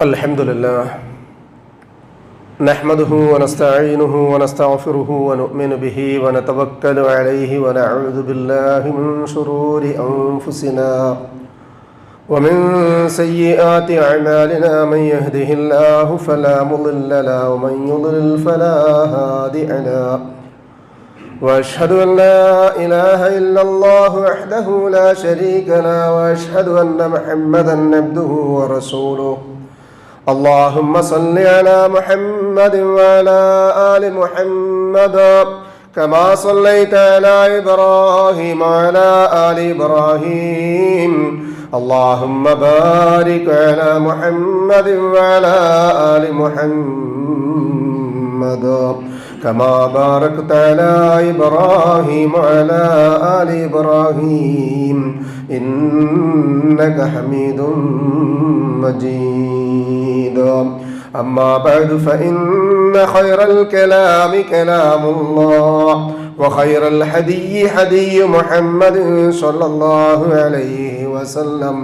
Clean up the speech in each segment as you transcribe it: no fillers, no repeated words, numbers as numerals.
الحمد لله نحمده ونستعينه ونستغفره ونؤمن به ونتوكل عليه ونعوذ بالله من شرور أنفسنا ومن سيئات أعمالنا من يهده الله فلا مضل له ومن يضلل فلا هادي له وأشهد أن لا إله إلا الله وحده لا شريك له وأشهد أن محمدا عبده ورسوله اللهم صل على محمد وعلى آل محمد كما صليت على إبراهيم وعلى آل إبراهيم اللهم بارك على محمد وعلى آل محمد كما باركت على إبراهيم وعلى آل إبراهيم إنك حميد مجيد أما بعد فإن خير الكلام كلام الله وخير الهدي هدي محمد صلى الله عليه وسلم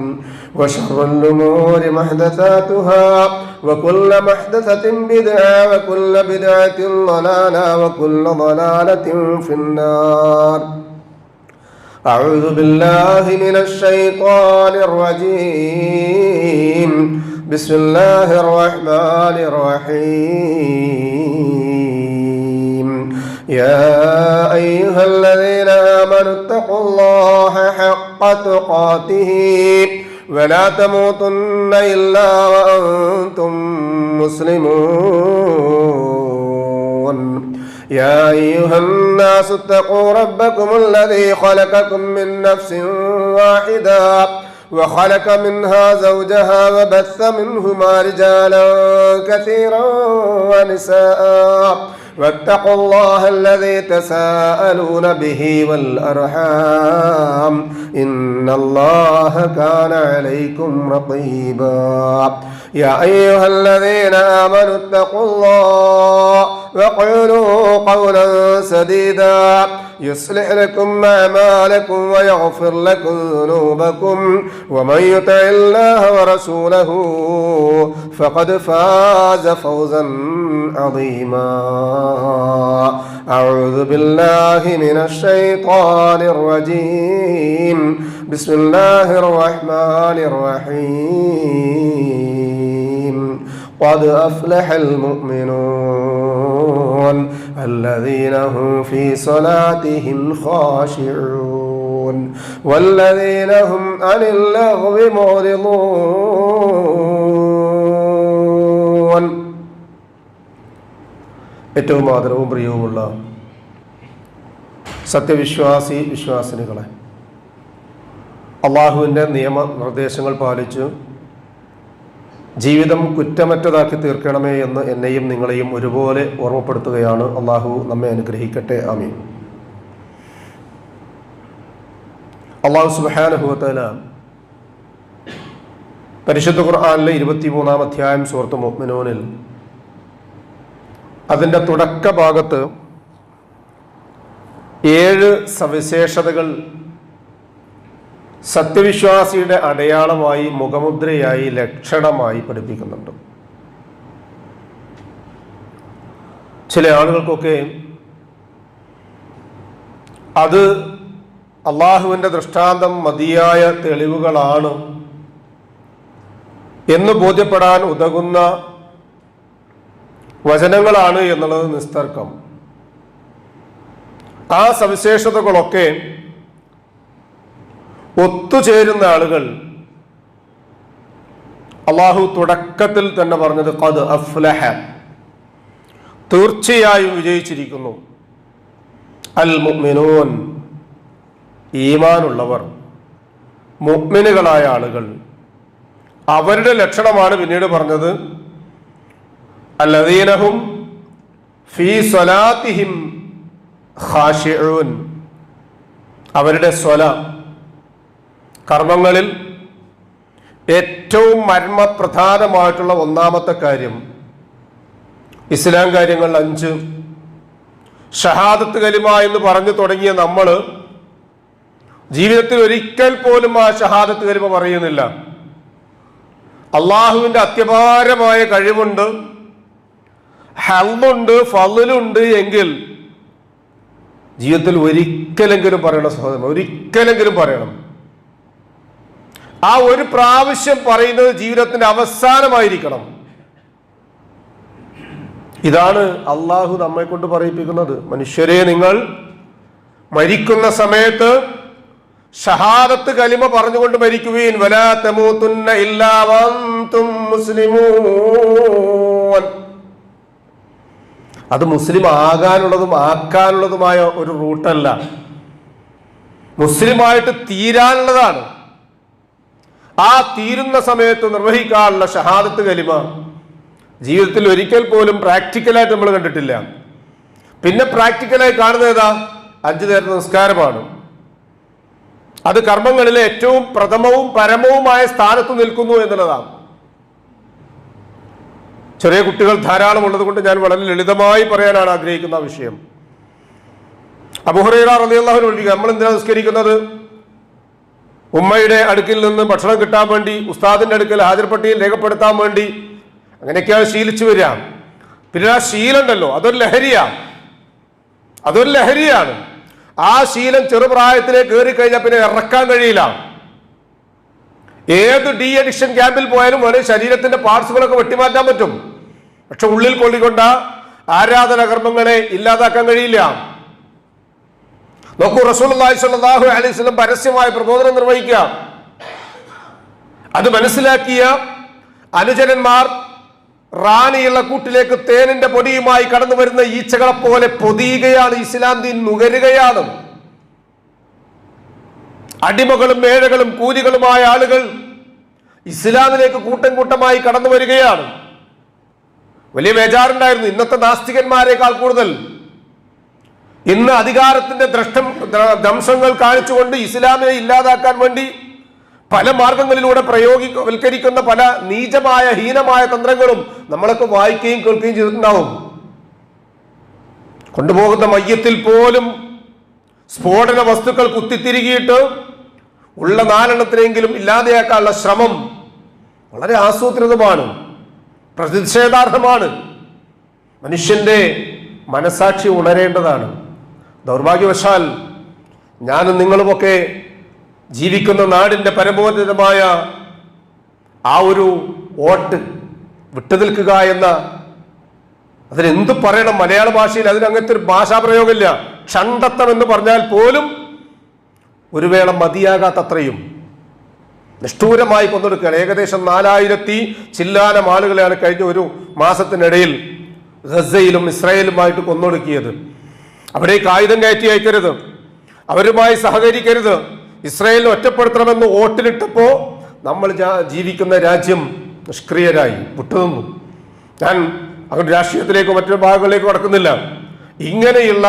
وشر الأمور محدثاتها وكل محدثة بدعة وكل بدعة ضلالة وكل ضلالة في النار. أعوذ بالله من الشيطان الرجيم. بسم الله الرحمن الرحيم. يا أيها الذين آمنوا اتقوا الله حق تقاته ولا تموتن إلا وأنتم مسلمون. يا أيها الناس اتقوا ربكم الذي خلقكم من نفس واحدة وخلق منها زوجها وبث منهما رجالا كثيرا ونساء واتقوا الله الذي تساءلون به والأرحام إن الله كان عليكم رقيبا. يا أيها الذين آمنوا اتقوا الله وقولوا قولا سديدا يصلح لكم أعمالكم ويغفر لكم ذنوبكم ومن يطع الله ورسوله فقد فاز فوزا عظيما. أعوذ بالله من الشيطان الرجيم. بسم الله الرحمن الرحيم. قد أفلح المؤمنون الذين هم في صلاتهم خاشعون والذين هم عن اللغو معرضون. ഏറ്റവും ആദരവും പ്രിയവുമുള്ള വിശ്വാസിനികളെ, അള്ളാഹുവിൻ്റെ നിയമനിർദ്ദേശങ്ങൾ പാലിച്ച് ജീവിതം കുറ്റമറ്റതാക്കി തീർക്കണമേ എന്ന് എന്നെയും നിങ്ങളെയും ഒരുപോലെ ഓർമ്മപ്പെടുത്തുകയാണ്. അള്ളാഹു നമ്മെ അനുഗ്രഹിക്കട്ടെ. ആമീൻ. അള്ളാഹു സുബ്ഹാനഹു വ തആല പരിശുദ്ധ ഖുർആനിലെ 23-ാം അധ്യായം സൂറത്ത് മുഅ്മിനൂനിൽ അതിൻ്റെ തുടക്ക ഭാഗത്ത് 7 സവിശേഷതകൾ സത്യവിശ്വാസിയുടെ അടയാളമായി, മുഖമുദ്രയായി, ലക്ഷണമായി പഠിപ്പിക്കുന്നുണ്ട്. ചില ആളുകൾക്കൊക്കെ അത് അള്ളാഹുവിൻ്റെ ദൃഷ്ടാന്തം മതിയായ തെളിവുകളാണ് എന്ന് ബോധ്യപ്പെടാൻ ഉതകുന്ന വചനങ്ങളാണ് എന്നുള്ളത് നിസ്തർക്കം. ആ സവിശേഷതകളൊക്കെ ഒത്തുചേരുന്ന ആളുകൾ അള്ളാഹു തുടക്കത്തിൽ തന്നെ പറഞ്ഞത് ഖദ് അഫ്ലഹ, തീർച്ചയായും വിജയിച്ചിരിക്കുന്നു. അൽ മുഅ്മിനൂൻ, ഈമാനുള്ളവർ, മുഅ്മിനുകളായ ആളുകൾ. അവരുടെ ലക്ഷണമാണ് പിന്നീട് പറഞ്ഞത് അല്ലദീനഹും ഫീ സ്വലാത്തിഹിം ഖാശിഊൻ. അവരുടെ സ്വല, കർമ്മങ്ങളിൽ ഏറ്റവും മർമ്മപ്രധാനമായിട്ടുള്ള ഒന്നാമത്തെ കാര്യം, ഇസ്ലാം കാര്യങ്ങൾ 5 ഷഹാദത്ത് കലിമ എന്ന് പറഞ്ഞു തുടങ്ങിയ നമ്മൾ ജീവിതത്തിൽ ഒരിക്കൽ പോലും ആ ഷഹാദത്ത് കലിമ പറയുന്നില്ല. അള്ളാഹുവിൻ്റെ അത്യപാരമായ കഴിവുണ്ട്, ഹൽമുണ്ട്, ഫളുണ്ട് എങ്കിൽ ജീവിതത്തിൽ ഒരിക്കലെങ്കിലും പറയണം സഹോദരൻ, ഒരിക്കലെങ്കിലും പറയണം. ആ ഒരു പ്രാവശ്യം പറയുന്നത് ജീവിതത്തിന്റെ അവസാനമായിരിക്കണം. ഇതാണ് അള്ളാഹു നമ്മെ കൊണ്ട് പറയിപ്പിക്കുന്നത്. മനുഷ്യരെ, നിങ്ങൾ മരിക്കുന്ന സമയത്ത് ഷഹാദത്ത് കലിമ പറഞ്ഞുകൊണ്ട് മരിക്കുകയും വലാ തമൂതുന്ന ഇല്ലാ വഅൻതും മുസ്ലിമൂൻ. അത് മുസ്ലിം ആകാനുള്ളതും ആക്കാനുള്ളതുമായ ഒരു റൂട്ടല്ല, മുസ്ലിമായിട്ട് തീരാനുള്ളതാണ്. ആ തീരുന്ന സമയത്ത് നിർവഹിക്കാനുള്ള ഷഹാദത്ത് കലിമ ജീവിതത്തിൽ ഒരിക്കൽ പോലും പ്രാക്ടിക്കലായിട്ട് നമ്മൾ കണ്ടിട്ടില്ല. പിന്നെ പ്രാക്ടിക്കലായി കാണുന്നത് ഏതാ? 5 നേരത്തെ നിസ്കാരമാണ്. അത് കർമ്മങ്ങളിലെ ഏറ്റവും പ്രഥമവും പരമവുമായ സ്ഥാനത്ത് നിൽക്കുന്നു എന്നുള്ളതാണ്. ചെറിയ കുട്ടികൾ ധാരാളം ഉള്ളത് കൊണ്ട് ഞാൻ വളരെ ലളിതമായി പറയാനാണ് ആഗ്രഹിക്കുന്ന വിഷയം. അബൂ ഹുറൈറ റളിയല്ലാഹു അൻഹു ഒഴികെ നമ്മൾ എന്തിനാണ് നിസ്കരിക്കുന്നത്? ഉമ്മയുടെ അടുക്കിൽ നിന്ന് ഭക്ഷണം കിട്ടാൻ വേണ്ടി, ഉസ്താദിന്റെ അടുക്കൽ ഹാജർ പട്ടികയിൽ രേഖപ്പെടുത്താൻ വേണ്ടി, അങ്ങനെയൊക്കെയാണ് ശീലിച്ചു വരിക. പിന്നെ ആ ശീലം ഉണ്ടല്ലോ, അതൊരു ലഹരിയാണ്. ആ ശീലം ചെറുപ്രായത്തിലേക്ക് കയറി കഴിഞ്ഞാൽ പിന്നെ ഇറക്കാൻ കഴിയില്ല. ഏത് ഡി അഡിക്ഷൻ ക്യാമ്പിൽ പോയാലും വേണേൽ ശരീരത്തിന്റെ പാർട്സുകളൊക്കെ വെട്ടിമാറ്റാൻ പറ്റും, പക്ഷെ ഉള്ളിൽ കൊള്ളിക്കൊണ്ട ആരാധന കർമ്മങ്ങളെ ഇല്ലാതാക്കാൻ കഴിയില്ല. നോക്കൂ, റസൂലുള്ളാഹി സ്വല്ലല്ലാഹു അലൈഹി വസല്ലം പരസ്യമായ പ്രബോധനം നിർവഹിക്കുക. അത് മനസ്സിലാക്കിയ അനുചരന്മാർ റാണിയുള്ള കൂട്ടിലേക്ക് തേനിന്റെ പൊടിയുമായി കടന്നു വരുന്ന ഈച്ചകളെ പോലെ പൊതിയുകയാണ്. ഇസ്ലാം ദീൻ നുകരുകയാണ്. അടിമകളും ഏഴകളും കൂലികളുമായ ആളുകൾ ഇസ്ലാമിലേക്ക് കൂട്ടം കൂട്ടമായി കടന്നു വരികയാണ്. വലിയ ബേജാറുണ്ടായിരുന്നു. ഇന്നത്തെ നാസ്തികന്മാരെക്കാൾ കൂടുതൽ ഇന്ന് അധികാരത്തിന്റെ ദംശങ്ങൾ കാണിച്ചുകൊണ്ട് ഇസ്ലാമിനെ ഇല്ലാതാക്കാൻ വേണ്ടി പല മാർഗങ്ങളിലൂടെ പ്രയോഗിവൽക്കരിക്കുന്ന പല നീചമായ ഹീനമായ തന്ത്രങ്ങളും നമ്മളൊക്കെ വായിക്കുകയും കേൾക്കുകയും ചെയ്തിട്ടുണ്ടാവും. കൊണ്ടുപോകുന്ന മയ്യത്തിൽ പോലും സ്ഫോടന വസ്തുക്കൾ കുത്തിത്തിരികിയിട്ട് ഉള്ള 4 എണ്ണത്തിനെങ്കിലും ഇല്ലാതെയാക്കാനുള്ള ശ്രമം വളരെ ആസൂത്രിതമാണ്, പ്രതിഷേധാർഹമാണ്. മനുഷ്യന്റെ മനസാക്ഷി ഉണരേണ്ടതാണ്. ദൗർഭാഗ്യവശാൽ ഞാനും നിങ്ങളുമൊക്കെ ജീവിക്കുന്ന നാടിന്റെ പരമോന്നതമായ ആ ഒരു വോട്ട് വിട്ടുനിൽക്കുക എന്ന, അതിനെന്ത് പറയണം? മലയാള ഭാഷയിൽ അതിനങ്ങനത്തെ ഒരു ഭാഷാപ്രയോഗമില്ല. ക്ഷണ്ടത്തം എന്ന് പറഞ്ഞാൽ പോലും ഒരു വേള മതിയാകാത്തത്രയും നിഷ്ഠൂരമായി കൊന്നെടുക്കുകയാണ്. ഏകദേശം 4000 ചില്ലാനം ആളുകളെയാണ് കഴിഞ്ഞ ഒരു മാസത്തിനിടയിൽ ഗസയിലും ഇസ്രായേലുമായിട്ട് കൊന്നൊടുക്കിയത്. അവിടേക്ക് ആയുധം കയറ്റി അയക്കരുത്, അവരുമായി സഹകരിക്കരുത്, ഇസ്രായേലിനെ ഒറ്റപ്പെടുത്തണമെന്ന് വോട്ടിലിട്ടപ്പോ നമ്മൾ ജീവിക്കുന്ന രാജ്യം നിഷ്ക്രിയരായി വിട്ടുനിന്നു. ഞാൻ അങ്ങനെ രാഷ്ട്രീയത്തിലേക്കോ മറ്റൊരു ഭാഗങ്ങളിലേക്കോ കടക്കുന്നില്ല. ഇങ്ങനെയുള്ള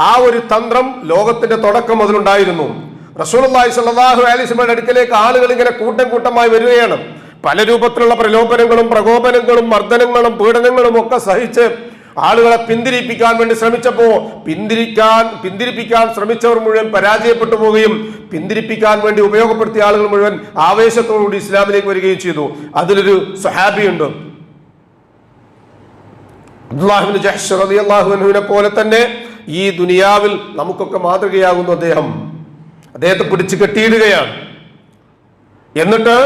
ആ ഒരു തന്ത്രം ലോകത്തിന്റെ തുടക്കം മുതലുണ്ടായിരുന്നു. റസൂലുള്ളാഹി സ്വല്ലല്ലാഹു അലൈഹി വസല്ലമയുടെ അടുക്കലേക്ക് ആളുകൾ ഇങ്ങനെ കൂട്ടം കൂട്ടമായി വരികയാണ്. പല രൂപത്തിലുള്ള പ്രലോഭനങ്ങളും പ്രകോപനങ്ങളും മർദ്ദനങ്ങളും പീഡനങ്ങളും ഒക്കെ സഹിച്ച് ആളുകളെ പിന്തിരിപ്പിക്കാൻ വേണ്ടി ശ്രമിച്ചപ്പോ പിന്തിരിപ്പിക്കാൻ ശ്രമിച്ചവർ മുഴുവൻ പരാജയപ്പെട്ടു പോവുകയും പിന്തിരിപ്പിക്കാൻ വേണ്ടി ഉപയോഗപ്പെടുത്തിയ ആളുകൾ മുഴുവൻ ആവേശത്തോടുകൂടി ഇസ്ലാമിലേക്ക് വരികയും ചെയ്തു. അതിലൊരു സ്വഹാബിയുണ്ട്, അബ്ദുല്ലാഹ് ഇബ്നു ജഹ്ശ് റളിയല്ലാഹു അൻഹുവിനെ പോലെ തന്നെ ഈ ദുനിയാവിൽ നമുക്കൊക്കെ മാതൃകയാകുന്നു. അദ്ദേഹത്തെ പിടിച്ചു കെട്ടിയിടുകയാണ്. എന്നിട്ട്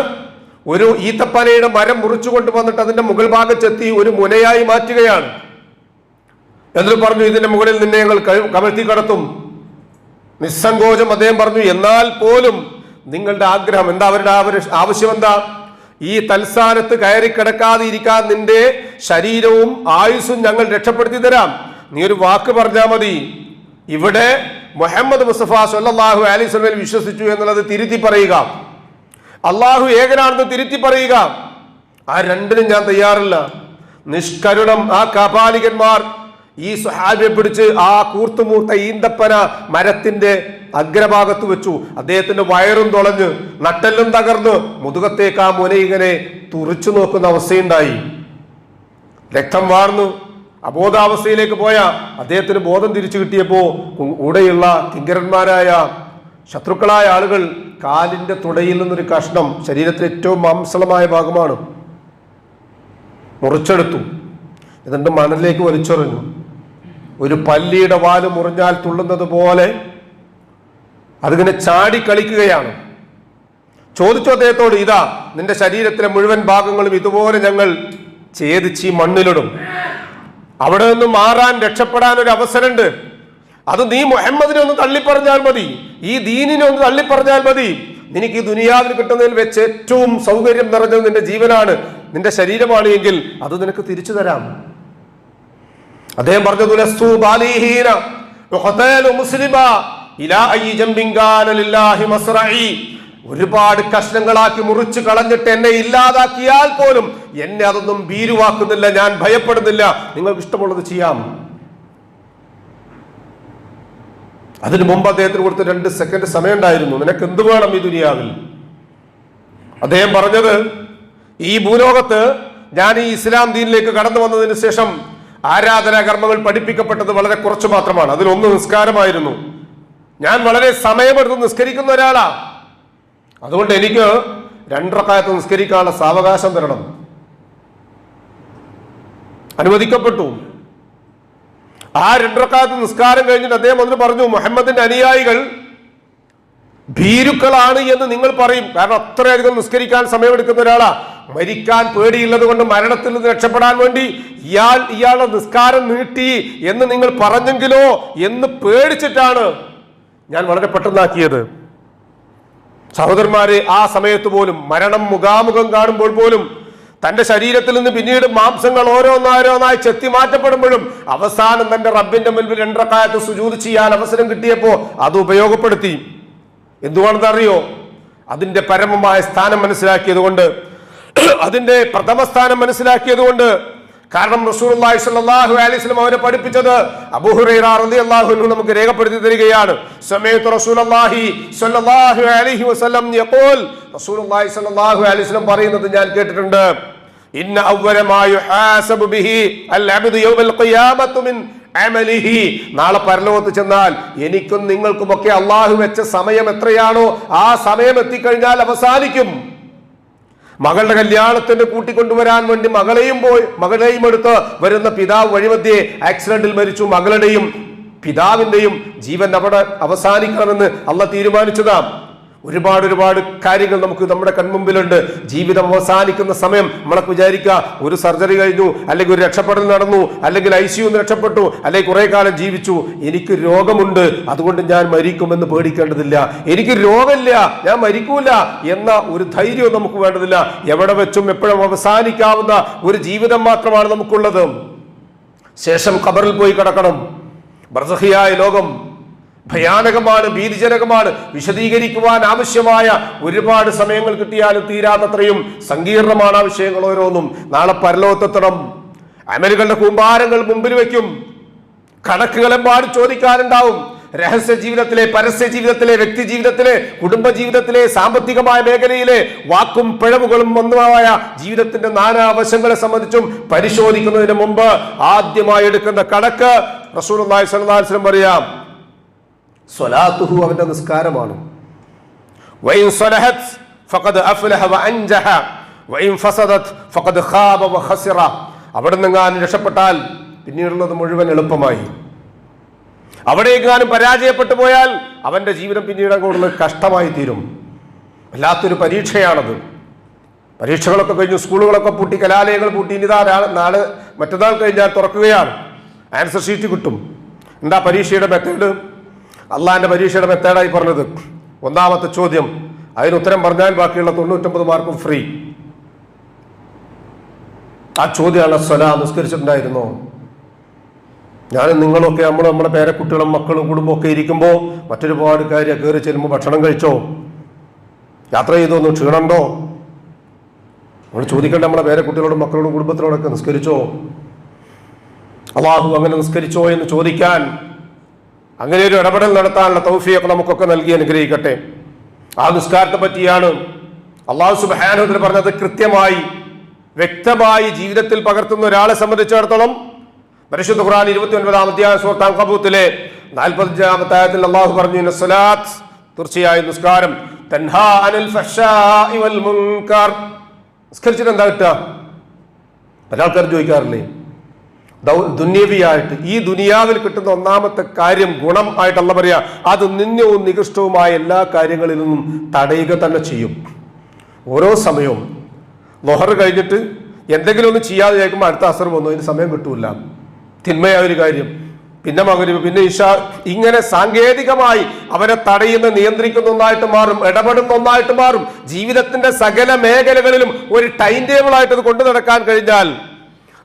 ഒരു ഈത്തപ്പനയുടെ മരം മുറിച്ചു കൊണ്ടുവന്നിട്ട് അതിന്റെ മുകൾ ഭാഗം ചെത്തി ഒരു മുനയായി മാറ്റുകയാണ്. എന്നിട്ട് പറഞ്ഞു, ഇതിന്റെ മുകളിൽ നിന്നെ ഞങ്ങൾ കമഴ്ത്തി കടത്തും. നിസ്സങ്കോചം അദ്ദേഹം പറഞ്ഞു, എന്നാൽ പോലും നിങ്ങളുടെ ആഗ്രഹം എന്താ? അവരുടെ ആവശ്യം എന്താ? ഈ തൽസ്ഥാനത്ത് കയറി കിടക്കാതെ ഇരിക്കാൻ നിന്റെ ശരീരവും ആയുസ്സും ഞങ്ങൾ രക്ഷപ്പെടുത്തി തരാം. നീ ഒരു വാക്ക് പറഞ്ഞാൽ മതി. ഇവിടെ മുഹമ്മദ് മുസ്തഫ സ്വല്ലല്ലാഹു അലൈഹി വസല്ലം വിശ്വസിച്ചു എന്നുള്ളത് തിരുത്തി പറയുക, അള്ളാഹു ഏകനാണെന്ന് തിരുത്തി പറയുക. ആ രണ്ടിനും ഞാൻ തയ്യാറല്ല. നിഷ്കരുണം ആ കാപാലികന്മാർ ഈ സ്വഹാബിയെ പിടിച്ച് ആ കൂർത്തുമൂർത്ത ഈന്തപ്പന മരത്തിന്റെ അഗ്രഭാഗത്ത് വെച്ചു. അദ്ദേഹത്തിന്റെ വയറും തുളഞ്ഞ് നട്ടെല്ലും തകർന്ന് മുതുകത്തേക്ക് ആ മുന ഇങ്ങനെ തുറിച്ചു നോക്കുന്ന അവസ്ഥയുണ്ടായി. രക്തം വാർന്നു അബോധാവസ്ഥയിലേക്ക് പോയ അദ്ദേഹത്തിന് ബോധം തിരിച്ചു കിട്ടിയപ്പോ കൂടെയുള്ള കിങ്കരന്മാരായ ശത്രുക്കളായ ആളുകൾ കാലിന്റെ തുടയിൽ നിന്നൊരു കഷ്ണം, ശരീരത്തിലെ ഏറ്റവും മാംസളമായ ഭാഗമാണ്, മുറിച്ചെടുത്തു. എന്നിട്ട് മണലിലേക്ക് വലിച്ചെറിഞ്ഞു. ഒരു പല്ലിയുടെ വാല് മുറിഞ്ഞാൽ തുള്ളുന്നത് പോലെ അതിങ്ങനെ ചാടി കളിക്കുകയാണ്. ചോദിച്ചു അദ്ദേഹത്തോട്, ഇതാ നിന്റെ ശരീരത്തിലെ മുഴുവൻ ഭാഗങ്ങളും ഇതുപോലെ ഞങ്ങൾ ഛേദിച്ച് മണ്ണിലിടും. അവിടെ നിന്ന് മാറാൻ, രക്ഷപ്പെടാൻ ഒരു അവസരമുണ്ട്. അത് നീ മുഹമ്മദിനെ ഒന്ന് തള്ളിപ്പറഞ്ഞാൽ മതി, ഈ ദീനിനെ ഒന്ന് തള്ളിപ്പറഞ്ഞാൽ മതി. നിനക്ക് ഈ ദുനിയാവിൽ കിട്ടുന്നതിൽ വെച്ച് ഏറ്റവും സൗകര്യം നിറഞ്ഞത് നിന്റെ ജീവനാണ്, നിന്റെ ശരീരമാണ് എങ്കിൽ അത് നിനക്ക് തിരിച്ചു തരാം. അദ്ദേഹം പറഞ്ഞു, ഒരുപാട് കഷ്ണങ്ങളാക്കി മുറിച്ചു കളഞ്ഞിട്ട് എന്നെ ഇല്ലാതാക്കിയാൽ പോലും എന്നെ അതൊന്നും ഭീരുവാക്കുന്നില്ല, ഞാൻ ഭയപ്പെടുന്നില്ല, നിങ്ങൾക്ക് ഇഷ്ടമുള്ളത് ചെയ്യാം. അതിനു മുമ്പ് അദ്ദേഹത്തിന് കൊടുത്ത് 2 സെക്കൻഡ് സമയം ഉണ്ടായിരുന്നു. നിനക്ക് എന്ത് വേണം ഈ ദുനിയാവിൽ? അദ്ദേഹം പറഞ്ഞത്, ഈ ഭൂലോകത്ത് ഞാൻ ഈ ഇസ്ലാം ദീനിലേക്ക് കടന്നു വന്നതിന് ശേഷം ആരാധനാ കർമ്മങ്ങൾ പഠിപ്പിക്കപ്പെട്ടത് വളരെ കുറച്ച് മാത്രമാണ്. അതിലൊന്ന് നിസ്കാരമായിരുന്നു. ഞാൻ വളരെ സമയമെടുത്ത് നിസ്കരിക്കുന്ന ഒരാളാ. അതുകൊണ്ട് എനിക്ക് 2 റക്അത്ത് നിസ്കരിക്കാനുള്ള സാവകാശം തരണം. അനുവദിക്കപ്പെട്ടു. ആ 2 റക്അത്ത് നിസ്കാരം കഴിഞ്ഞിട്ട് അദ്ദേഹം അതിന് പറഞ്ഞു, മുഹമ്മദിന്റെ അനുയായികൾ ഭീരുക്കളാണ് എന്ന് നിങ്ങൾ പറയും. കാരണം അത്രയധികം നിസ്കരിക്കാൻ സമയമെടുക്കുന്ന ഒരാളാ. മരിക്കാൻ പേടിയുള്ളത് കൊണ്ട്, മരണത്തിൽ നിന്ന് രക്ഷപ്പെടാൻ വേണ്ടി ഇയാളുടെ നിസ്കാരം നീട്ടി എന്ന് നിങ്ങൾ പറഞ്ഞെങ്കിലോ എന്ന് പേടിച്ചിട്ടാണ് ഞാൻ വളരെ പെട്ടെന്നാക്കിയത്. സഹോദരന്മാരെ, ആ സമയത്ത് പോലും, മരണം മുഖാമുഖം കാണുമ്പോൾ പോലും, തന്റെ ശരീരത്തിൽ നിന്ന് പിന്നീട് മാംസങ്ങൾ ഓരോന്നോരോന്നായി ചെത്തി മാറ്റപ്പെടുമ്പോഴും അവസാനം തന്റെ റബ്ബിന്റെ മുൻപിൽ 2 റക്അത്ത് സുജൂദ് ചെയ്യാൻ അവസരം കിട്ടിയപ്പോ അത് ഉപയോഗപ്പെടുത്തി. എന്തുകൊണ്ടെന്നറിയോ? അതിന്റെ പരമമായ സ്ഥാനം മനസ്സിലാക്കിയത് കൊണ്ട്, അതിന്റെ പ്രഥമ സ്ഥാനം മനസ്സിലാക്കിയത് കൊണ്ട്. കാരണം റസൂലുള്ളാഹി സ്വല്ലല്ലാഹു അലൈഹി വസല്ലം അവരെ പഠിപ്പിച്ചത് അബൂ ഹുറൈറ റളിയല്ലാഹു അൻഹു നമുക്ക് രേഖപ്പെടുത്തി തരികയാണ്. സമയത്ത് റസൂലുള്ളാഹി സ്വല്ലല്ലാഹു അലൈഹി വസല്ലം യഖൂൽ, റസൂലുള്ളാഹി സ്വല്ലല്ലാഹു അലൈഹി വസല്ലം പറയുന്നത് ഞാൻ കേട്ടിട്ടുണ്ട്, ഇന്ന അവ്വല മാ യുഹാസബു ബിഹി അൽ അബ്ദു യൗമൽ ഖിയാമത്തി മിൻ അമലിഹി. നാളെ പരലോകത്ത് ചെന്നാൽ എനിക്കും നിങ്ങൾക്കുമൊക്കെ അള്ളാഹു വെച്ച സമയം എത്രയാണോ ആ സമയം എത്തിക്കഴിഞ്ഞാൽ അവസാനിക്കും. മകളുടെ കല്യാണത്തിന് കൂട്ടിക്കൊണ്ടുവരാൻ വേണ്ടി മകളെയും എടുത്ത് വരുന്ന പിതാവ് വഴിമധ്യേ ആക്സിഡന്റിൽ മരിച്ചു. മകളുടെയും പിതാവിന്റെയും ജീവൻ അവിടെ അവസാനിക്കണമെന്ന് അള്ളാഹ് തീരുമാനിച്ചതാ. ഒരുപാട് കാര്യങ്ങൾ നമുക്ക് നമ്മുടെ കൺമുമ്പിലുണ്ട്. ജീവിതം അവസാനിക്കുന്ന സമയം നമ്മളൊക്കെ വിചാരിക്കുക, ഒരു സർജറി കഴിഞ്ഞു, അല്ലെങ്കിൽ ഒരു രക്ഷപ്പെടൽ നടന്നു, അല്ലെങ്കിൽ ICU രക്ഷപ്പെട്ടു, അല്ലെങ്കിൽ കുറെ കാലം ജീവിച്ചു, എനിക്ക് രോഗമുണ്ട് അതുകൊണ്ട് ഞാൻ മരിക്കുമെന്ന് പേടിക്കേണ്ടതില്ല. എനിക്ക് രോഗമില്ല, ഞാൻ മരിക്കൂല എന്ന ഒരു ധൈര്യവും നമുക്ക് വേണ്ടതില്ല. എവിടെ വെച്ചും എപ്പോഴും അവസാനിക്കാവുന്ന ഒരു ജീവിതം മാത്രമാണ് നമുക്കുള്ളത്. ശേഷം ഖബറിൽ പോയി കിടക്കണം. ബർസഖിയായ ലോകം ഭയാനകമാണ്, ഭീതിജനകമാണ്. വിശദീകരിക്കുവാൻ ആവശ്യമായ ഒരുപാട് സമയങ്ങൾ കിട്ടിയാലും തീരാത്തത്രയും സങ്കീർണമാണ് ആ വിഷയങ്ങൾ ഓരോന്നും. നാളെ പരലോകത്തെത്തണം. അമലുകളുടെ കൂമ്പാരങ്ങൾ മുമ്പിൽ വെക്കും. കണക്കുകളെമ്പാട് ചോദിക്കാനുണ്ടാവും. രഹസ്യ ജീവിതത്തിലെ, പരസ്യ ജീവിതത്തിലെ, വ്യക്തി ജീവിതത്തിലെ, കുടുംബ ജീവിതത്തിലെ, സാമ്പത്തികമായ മേഖലയിലെ വാക്കും പിഴവുകളും ഒന്നുമായ ജീവിതത്തിന്റെ നാനാവശങ്ങളെ സംബന്ധിച്ചും പരിശോധിക്കുന്നതിന് മുമ്പ് ആദ്യമായി എടുക്കുന്ന കണക്ക് റസൂലുള്ളാഹി സ്വല്ലല്ലാഹു അലൈഹി വസല്ലം പറയാം, സ്വലാത്തുഹു, അവന്റെ നിസ്കാരമാണ്. വഇൻ സ്വലഹത് ഫഖദ് അഫ്ലഹ വഅൻജഹ വഇൻ ഫസദത് ഫഖദ് ഖാബ വഖസിറ. അവിടെ നിന്നെങ്ങാനും രക്ഷപ്പെട്ടാൽ പിന്നീടുള്ളത് മുഴുവൻ എളുപ്പമായി. അവിടെയെങ്ങാനും പരാജയപ്പെട്ടു പോയാൽ അവന്റെ ജീവിതം പിന്നീട് അങ്ങോട്ടുള്ള കഷ്ടമായി തീരും. വല്ലാത്തൊരു പരീക്ഷയാണത്. പരീക്ഷകളൊക്കെ കഴിഞ്ഞു, സ്കൂളുകളൊക്കെ പൂട്ടി, കലാലയങ്ങൾ പൂട്ടി. ഇനിതാ നാളെ മറ്റന്നാൾ കഴിഞ്ഞാൽ തുറക്കുകയാണ്. ആൻസർ ഷീറ്റ് കിട്ടും. എന്താ പരീക്ഷയുടെ മെത്തേഡ്? അള്ളാഹിന്റെ പരീക്ഷയുടെ മെത്തേഡായി പറഞ്ഞത്, ഒന്നാമത്തെ ചോദ്യം, അതിന് ഉത്തരം പറഞ്ഞാൽ ബാക്കിയുള്ള 99 മാർക്കും ഫ്രീ. ആ ചോദ്യമാണ്, സ്വലാ നിസ്കരിച്ചിട്ടുണ്ടായിരുന്നോ? ഞാനും നിങ്ങളൊക്കെ നമ്മുടെ പേരക്കുട്ടികളും മക്കളും കുടുംബമൊക്കെ ഇരിക്കുമ്പോൾ മറ്റൊരുപാട് കാര്യം കയറി ചെല്ലുമ്പോൾ ഭക്ഷണം കഴിച്ചോ? യാത്ര ചെയ്തോന്നു? ക്ഷീണമുണ്ടോ? നമ്മൾ ചോദിക്കേണ്ട നമ്മളെ പേരക്കുട്ടികളോടും മക്കളോടും കുടുംബത്തിനോടൊക്കെ നിസ്കരിച്ചോ? അള്ളാഹു അങ്ങനെ നിസ്കരിച്ചോ എന്ന് ചോദിക്കാൻ, അങ്ങനെ ഒരു ഇടപെടൽ നടത്താനുള്ള തൗഫീഖ് നമുക്കൊക്കെ നൽകി അനുഗ്രഹിക്കട്ടെ. ആ നിസ്കാരത്തെ പറ്റിയാണ് അള്ളാഹു സുബ്ഹാനഹു വ തആല പറഞ്ഞത്. കൃത്യമായി വ്യക്തമായി ജീവിതത്തിൽ പകർത്തുന്ന ഒരാളെ സംബന്ധിച്ചിടത്തോളം പരിശുദ്ധ ഖുർആൻ 29-ാം അധ്യായം സൂറത്ത് അൻകബൂത്തിലെ 45-ാമത്തെ ആയത്തിൽ അള്ളാഹു പറഞ്ഞു, തീർച്ചയായും നിസ്കാരം തൻഹാ അനിൽ ഫഹ്ശാഇ വൽ മുൻകർ. നിസ്കരിച്ചിട്ട് എന്താ കിട്ടുക? പല ആൾക്കാർ ചോദിക്കാറില്ലേ, ദുന്യവിയായിട്ട് ഈ ദുനിയാവിൽ കിട്ടുന്ന ഒന്നാമത്തെ കാര്യം ഗുണം ആയിട്ട് അല്ലാഹു പറയാ, അത് നിന്ദ്യവും നികൃഷ്ടവുമായ എല്ലാ കാര്യങ്ങളിൽ നിന്നും തടയുക തന്നെ ചെയ്യും. ഓരോ സമയവും ളുഹർ കഴിഞ്ഞിട്ട് എന്തെങ്കിലും ഒന്ന് ചെയ്യാതെ കേൾക്കുമ്പോൾ അടുത്ത അസർ വന്നു, അതിന് സമയം കിട്ടൂല. തിന്മയായ ഒരു കാര്യം, പിന്നെ മഗ്‌രിബ്, പിന്നെ ഇശാ, ഇങ്ങനെ സാങ്കേതികമായി അവരെ തടയുന്ന, നിയന്ത്രിക്കുന്ന ഒന്നായിട്ട് മാറും, ഇടപെടുന്ന ഒന്നായിട്ട് മാറും. ജീവിതത്തിന്റെ സകല മേഖലകളിലും ഒരു ടൈം ടേബിൾ ആയിട്ട് അത് കൊണ്ടു നടക്കാൻ കഴിഞ്ഞാൽ,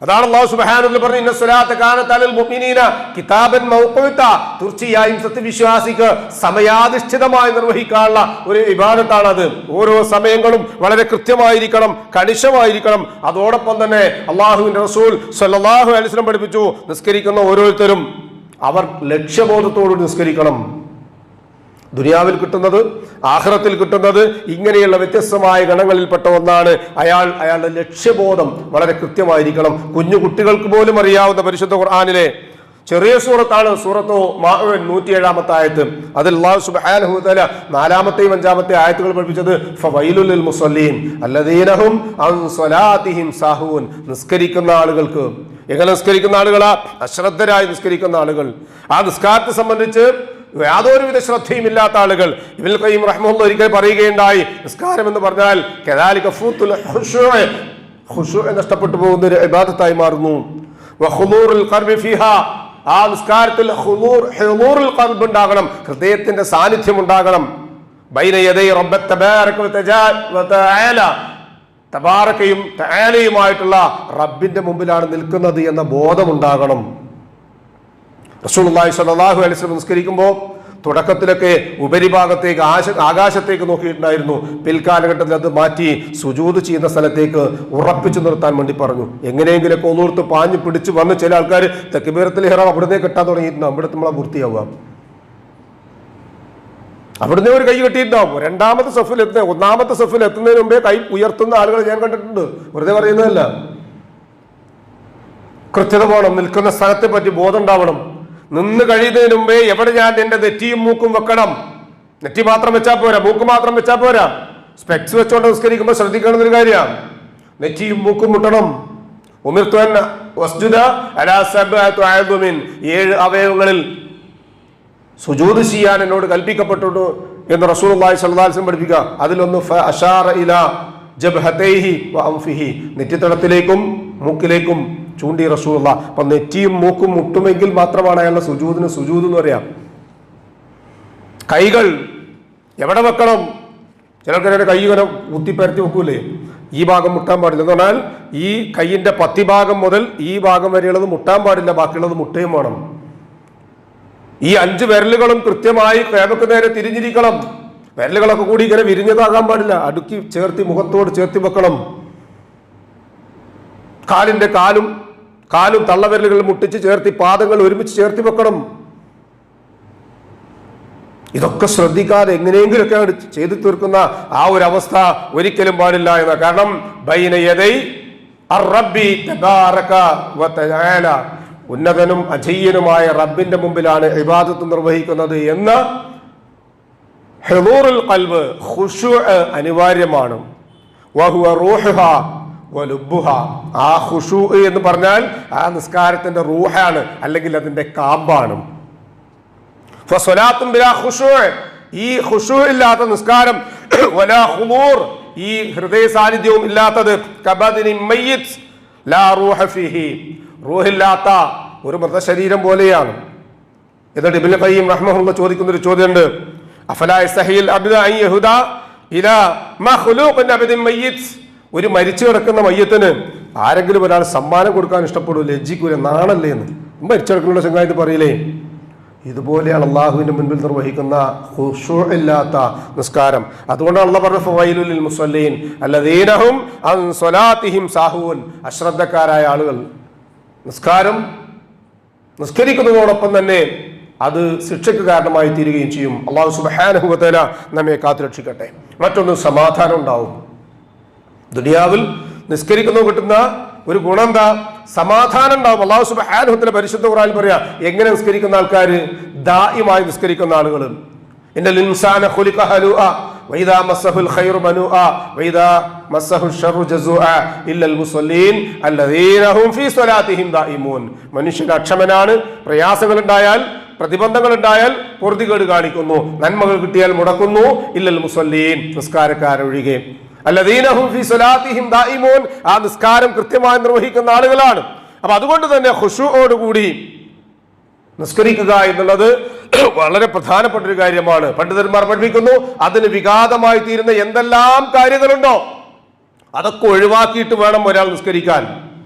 അതാണ് അല്ലാഹു സുബ്ഹാനഹു വ തആല പറഞ്ഞു, ഇന്ന സ്വലാത്ത കാനത അലൽ മുഅ്മിനീന കിതാബൻ മൗഖൂത. തീർച്ചയായും സത്യവിശ്വാസിക്ക് സമയാധിഷ്ഠിതമായി നിർവഹിക്കാനുള്ള ഒരു ഇബാദത്താണത്. ഓരോ സമയങ്ങളും വളരെ കൃത്യമായിരിക്കണം, കണിശമായിരിക്കണം. അതോടൊപ്പം തന്നെ അല്ലാഹുവിന്റെ റസൂൽ സ്വല്ലല്ലാഹു അലൈഹി വസല്ലം പഠിപ്പിച്ചു, നിസ്കരിക്കുന്ന ഓരോരുത്തരും അവർ ലക്ഷ്യബോധത്തോടുകൂടി നിസ്കരിക്കണം. ദുനിയാവിൽ കിട്ടുന്നത്, ആഖിറത്തിൽ കിട്ടുന്നത്, ഇങ്ങനെയുള്ള വ്യത്യസ്തമായ ഗണങ്ങളിൽപ്പെട്ട ഒന്നാണ്. അയാളുടെ ലക്ഷ്യബോധം വളരെ കൃത്യമായിരിക്കണം. കുഞ്ഞു കുട്ടികൾക്ക് പോലും അറിയാവുന്ന പരിശുദ്ധ ഖുർആനിലെ ചെറിയ സൂറത്താണ് സൂറത്തു മാഇൻ 107-ാമത്തെ ആയത്ത്. അതിൽ അല്ലാഹു സുബ്ഹാനഹു വ തആല 4-ാമത്തെയും 5-ാമത്തെ ആയത്തുകൾ പഠിപ്പിച്ചത് ഫവൈലുൽ ലിൽ മുസല്ലീൻ അല്ലദീന ഹും അൻ സ്വലാത്തിഹിം സാഹൂൻ. നിസ്കരിക്കുന്ന ആളുകൾക്ക്, എങ്ങനെ നിസ്കരിക്കുന്ന ആളുകളാ? അശ്രദ്ധരായി നിസ്കരിക്കുന്ന ആളുകൾ. ആ നിസ്കാരത്തെ സംബന്ധിച്ച് യാതൊരുവിധ ശ്രദ്ധയും ഇല്ലാത്ത ആളുകൾ. ഇബ്നുൽ ഖയ്യിം റഹിമഹുല്ലാഹ് ഒരിക്കൽ പറയുകയുണ്ടായി, നിസ്കാരം എന്ന് പറഞ്ഞാൽ കദാലിക ഫൂത്തുൽ ഖുശൂഅ്, ഖുശൂഅ് നഷ്ടപ്പെട്ടു പോകുന്ന ഒരു ഇബാദത്തായി മാറുന്നു. വഖുദൂറുൽ ഖൽബി ഫീഹാ, ആ നിസ്കാരത്തിൽ ഹുദൂറുൽ ഖൽബ് ഉണ്ടാകണം, ഹൃദയത്തിന്റെ സാന്നിധ്യം ഉണ്ടാകണം. ബൈന യദൈ റബ്ബ തബാരക വ തആല, തബാരകയും തആലയുമായിട്ടുള്ള റബ്ബിന്റെ മുമ്പിലാണ് നിൽക്കുന്നത് എന്ന ബോധമുണ്ടാകണം. റസൂലുള്ളാഹി സ്വല്ലല്ലാഹു അലൈഹി വസല്ലം നിസ്കരിക്കുമ്പോൾ തുടക്കത്തിലൊക്കെ ഉപരിഭാഗത്തേക്ക്, ആകാശത്തേക്ക് നോക്കിയിട്ടുണ്ടായിരുന്നു. പിൽക്കാലഘട്ടത്തിൽ അത് മാറ്റി സുജൂദ് ചെയ്യുന്ന സ്ഥലത്തേക്ക് ഉറപ്പിച്ചു നിർത്താൻ വേണ്ടി പറഞ്ഞു. എങ്ങനെയെങ്കിലൊക്കെ ഒന്നോർത്ത് പാഞ്ഞു പിടിച്ച് വന്ന് ചില ആൾക്കാർ തക്ബീറത്തുൽ ഇഹ്റാം അവിടുന്ന് കെട്ടാൻ തുടങ്ങിയിട്ടുണ്ടാവും. അവിടെ നമ്മളെ പൂർത്തിയാവുക, അവിടുന്ന് ഒരു കൈ കെട്ടിയിട്ടുണ്ടാവും. രണ്ടാമത്തെ സഫിൽ എത്തുന്ന, ഒന്നാമത്തെ സഫിൽ എത്തുന്നതിന് മുമ്പേ കൈ ഉയർത്തുന്ന ആളുകൾ ഞാൻ കണ്ടിട്ടുണ്ട്. വെറുതെ പറയുന്നതല്ല. കൃത്യത വേണം, നിൽക്കുന്ന സ്ഥലത്തെ പറ്റി ബോധം ഉണ്ടാവണം. നിന്ന് കഴിയുന്നതിന് മുമ്പേ എവിടെ ഞാൻ എന്റെ നെറ്റിയും മൂക്കും വെക്കണം. നെറ്റി മാത്രം വെച്ചാൽ പോരാ, മൂക്ക് മാത്രം വെച്ചാൽ പോരാ. സ്പെക്സ് വെച്ചോണ്ട് നിസ്കരിക്കുമ്പോൾ ശ്രദ്ധിക്കേണ്ട ഒരു കാര്യമാണ്, നെറ്റിയും മൂക്കും മുട്ടണം. ഉമിർതു അൻ വസ്ജുദ അലാ സബ്അത്തി അഅ്ദുമിൻ, 7 അവയവങ്ങളിൽ സുജൂദ് ചെയ്യാൻ എന്നോട് കൽപ്പിക്കപ്പെട്ടു എന്ന് റസൂലുള്ളാഹി സ്വല്ലല്ലാഹു അലൈഹി വസല്ലം പഠിപ്പിക്കുക. അതിലൊന്ന് ഫഅശാറ ഇലാ ജബ്ഹതൈഹി വ അൻഫിഹി, നെറ്റിത്തടത്തിലേക്കും മൂക്കിലേക്കും ചൂണ്ടി റസൂലുള്ളാഹ്. അപ്പൊ നെറ്റിയും മൂക്കും മുട്ടുമെങ്കിൽ മാത്രമാണ് അയാളുടെ സുജൂദിന് സുജൂദ് എന്ന് പറയാം. കൈകൾ എവിടെ വെക്കണം? ചിലർക്ക് കൈ ഇങ്ങനെ കുത്തിപ്പരത്തി വെക്കൂലേ, ഈ ഭാഗം മുട്ടാൻ പാടില്ല എന്ന് പറഞ്ഞാൽ ഈ കൈയിന്റെ പത്തിഭാഗം മുതൽ ഈ ഭാഗം വരെയുള്ളത് മുട്ടാൻ പാടില്ല, ബാക്കിയുള്ളത് മുട്ടുകയും വേണം. ഈ 5 വിരലുകളും കൃത്യമായി കേമക്ക് നേരെ തിരിഞ്ഞിരിക്കണം. വിരലുകളൊക്കെ കൂടി ഇങ്ങനെ വിരിഞ്ഞതാകാൻ പാടില്ല, അടുക്കി ചേർത്തി മുഖത്തോട് ചേർത്തി വെക്കണം. കാലിന്റെ കാലും തള്ളവിരലുകൾ മുട്ടിച്ച് ചേർത്തി പാദങ്ങൾ ഒരുമിച്ച് ചേർത്തി വെക്കണം. ഇതൊക്കെ ശ്രദ്ധിക്കാതെ എങ്ങനെയെങ്കിലൊക്കെ ചെയ്തു തീർക്കുന്ന ആ ഒരു അവസ്ഥ ഒരിക്കലും പാടില്ല എന്ന. കാരണം ബൈന യദൈ അർ-റബ്ബി തബാരക വ തആല, ഉന്നതനും അജയ്യനുമായ റബ്ബിന്റെ മുമ്പിലാണ് ഇബാദത്ത് നിർവഹിക്കുന്നത് എന്ന ഹുദൂറുൽ ഖൽബ്, ഖുശൂഅ് അനിവാര്യമാണ്. വഹുവ റൂഹുഹാ വലുബ്ബുഹ, ആ ഖുശൂഅ് എന്ന് പറഞ്ഞാൽ ആ നിസ്കാരത്തിന്റെ റൂഹാണ്, അല്ലെങ്കിൽ അതിന്റെ കാമ്പാണ്. ഫസ്വലാത്തുൻ ബിലാ ഖുശൂഅ്, ഈ ഖുശൂഅ് ഇല്ലാത്ത നിസ്കാരം, വലാ ഖുദൂർ, ഈ ഹൃദയ സാന്നിധ്യവും ഇല്ലാത്തത്, കബദിനി മയ്യിത് ലാ റൂഹ ഫീഹി, റൂഹില്ലാത്ത ഒരു മൃതശരീരം പോലെയാണ്. എന്നിട്ട് ഇബ്നുൽ ഖയ്യിം റഹ്മഹുല്ലാഹ് ചോദിക്കുന്ന ഒരു ചോദ്യമുണ്ട്, അഫലാ യസ്തഹിൽ അബ്ദു അൻ യഹുദാ ഇലാ മഖ്ലൂഖിൻ അബ്ദിൻ മയ്യിത്, ഒരു മരിച്ചു കിടക്കുന്ന മയ്യത്തിന് ആരെങ്കിലും ഒരാൾ സമ്മാനം കൊടുക്കാൻ ഇഷ്ടപ്പെടൂ, ലജ്ജിക്കൂല, നാണല്ലേ എന്ന് മരിച്ചു കിടക്കുന്ന ചങ്ങാതി പറയില്ലേ? ഇതുപോലെയാണ് അള്ളാഹുവിന്റെ മുൻപിൽ നിർവഹിക്കുന്ന ഖുശൂഅ് ഇല്ലാത്ത നിസ്കാരം. അതുകൊണ്ടാണ് അള്ളാഹ് പറഞ്ഞ ഫവൈലുൽ ലിൽ മുസല്ലീൻ അല്ലദീന ഹും അൻ സ്വലാത്തിഹിം സാഹൂൻ, അശ്രദ്ധക്കാരായ ആളുകൾ. നിസ്കരിക്കുന്നതോടൊപ്പം തന്നെ അത് ശിക്ഷയ്ക്ക് കാരണമായി തീരുകയും ചെയ്യും. അല്ലാഹു സുബ്ഹാനഹു വ തആല നമ്മെ കാത്തുരക്ഷിക്കട്ടെ. മറ്റൊന്ന്, സമാധാനം ഉണ്ടാവും. ദുനിയാവിൽ നിസ്കരിക്കുന്നത് കിട്ടുന്ന ഒരു ഗുണം എന്താ? സമാധാനം ഉണ്ടാവും. അല്ലാഹു സുബ്ഹാനഹു വ തആല പരിശുദ്ധ ഖുർആനിൽ പറയാ, എങ്ങനെ നിസ്കരിക്കുന്ന ആൾക്കാർ, ദായിമായി നിസ്കരിക്കുന്ന ആളുകൾ. ഇന്നൽ ഇൻസാന ഖുലിഖ ഹലൂഅ വൈദാ മസ്സഹുൽ ഖൈറു മനുആ വൈദാ മസ്സഹുൽ ശർറു ജസൂആ ഇല്ലൽ മുസല്ലീൻ അല്ലദീന ഹും ഫീ സ്വലാത്തിഹിം ദായിമൂൻ. മനുഷ്യൻ അക്ഷമനാണ്, പ്രയാസങ്ങൾ ഉണ്ടായാൽ പ്രതിബന്ധങ്ങൾ ഉണ്ടായാൽ പൊറുതികേട് കാണിക്കുന്നു, നന്മകൾ കിട്ടിയാൽ മുടക്കുന്നു. ഇല്ലൽ മുസല്ലീൻ, നിസ്കാരക്കാരൊഴികെ. അല്ലദീന ഹും ഫീ സ്വലാത്തിഹിം ദായിമൂൻ, ആ നിസ്കാരം കൃത്യമായി നിർവഹിക്കുന്ന ആളുകളാണ്. അപ്പൊ അതുകൊണ്ട് തന്നെ ഖുശൂഅോടുകൂടി നിസ്കരിക്കുക എന്നുള്ളത് വളരെ പ്രധാനപ്പെട്ട ഒരു കാര്യമാണ്. പണ്ഡിതന്മാർ പഠിപ്പിക്കുന്നു, അതിന് വിഘാതമായി തീരുന്ന എന്തെല്ലാം കാര്യങ്ങളുണ്ടോ അതൊക്കെ ഒഴിവാക്കിയിട്ട് വേണം ഒരാൾ നിസ്കരിക്കാൻ.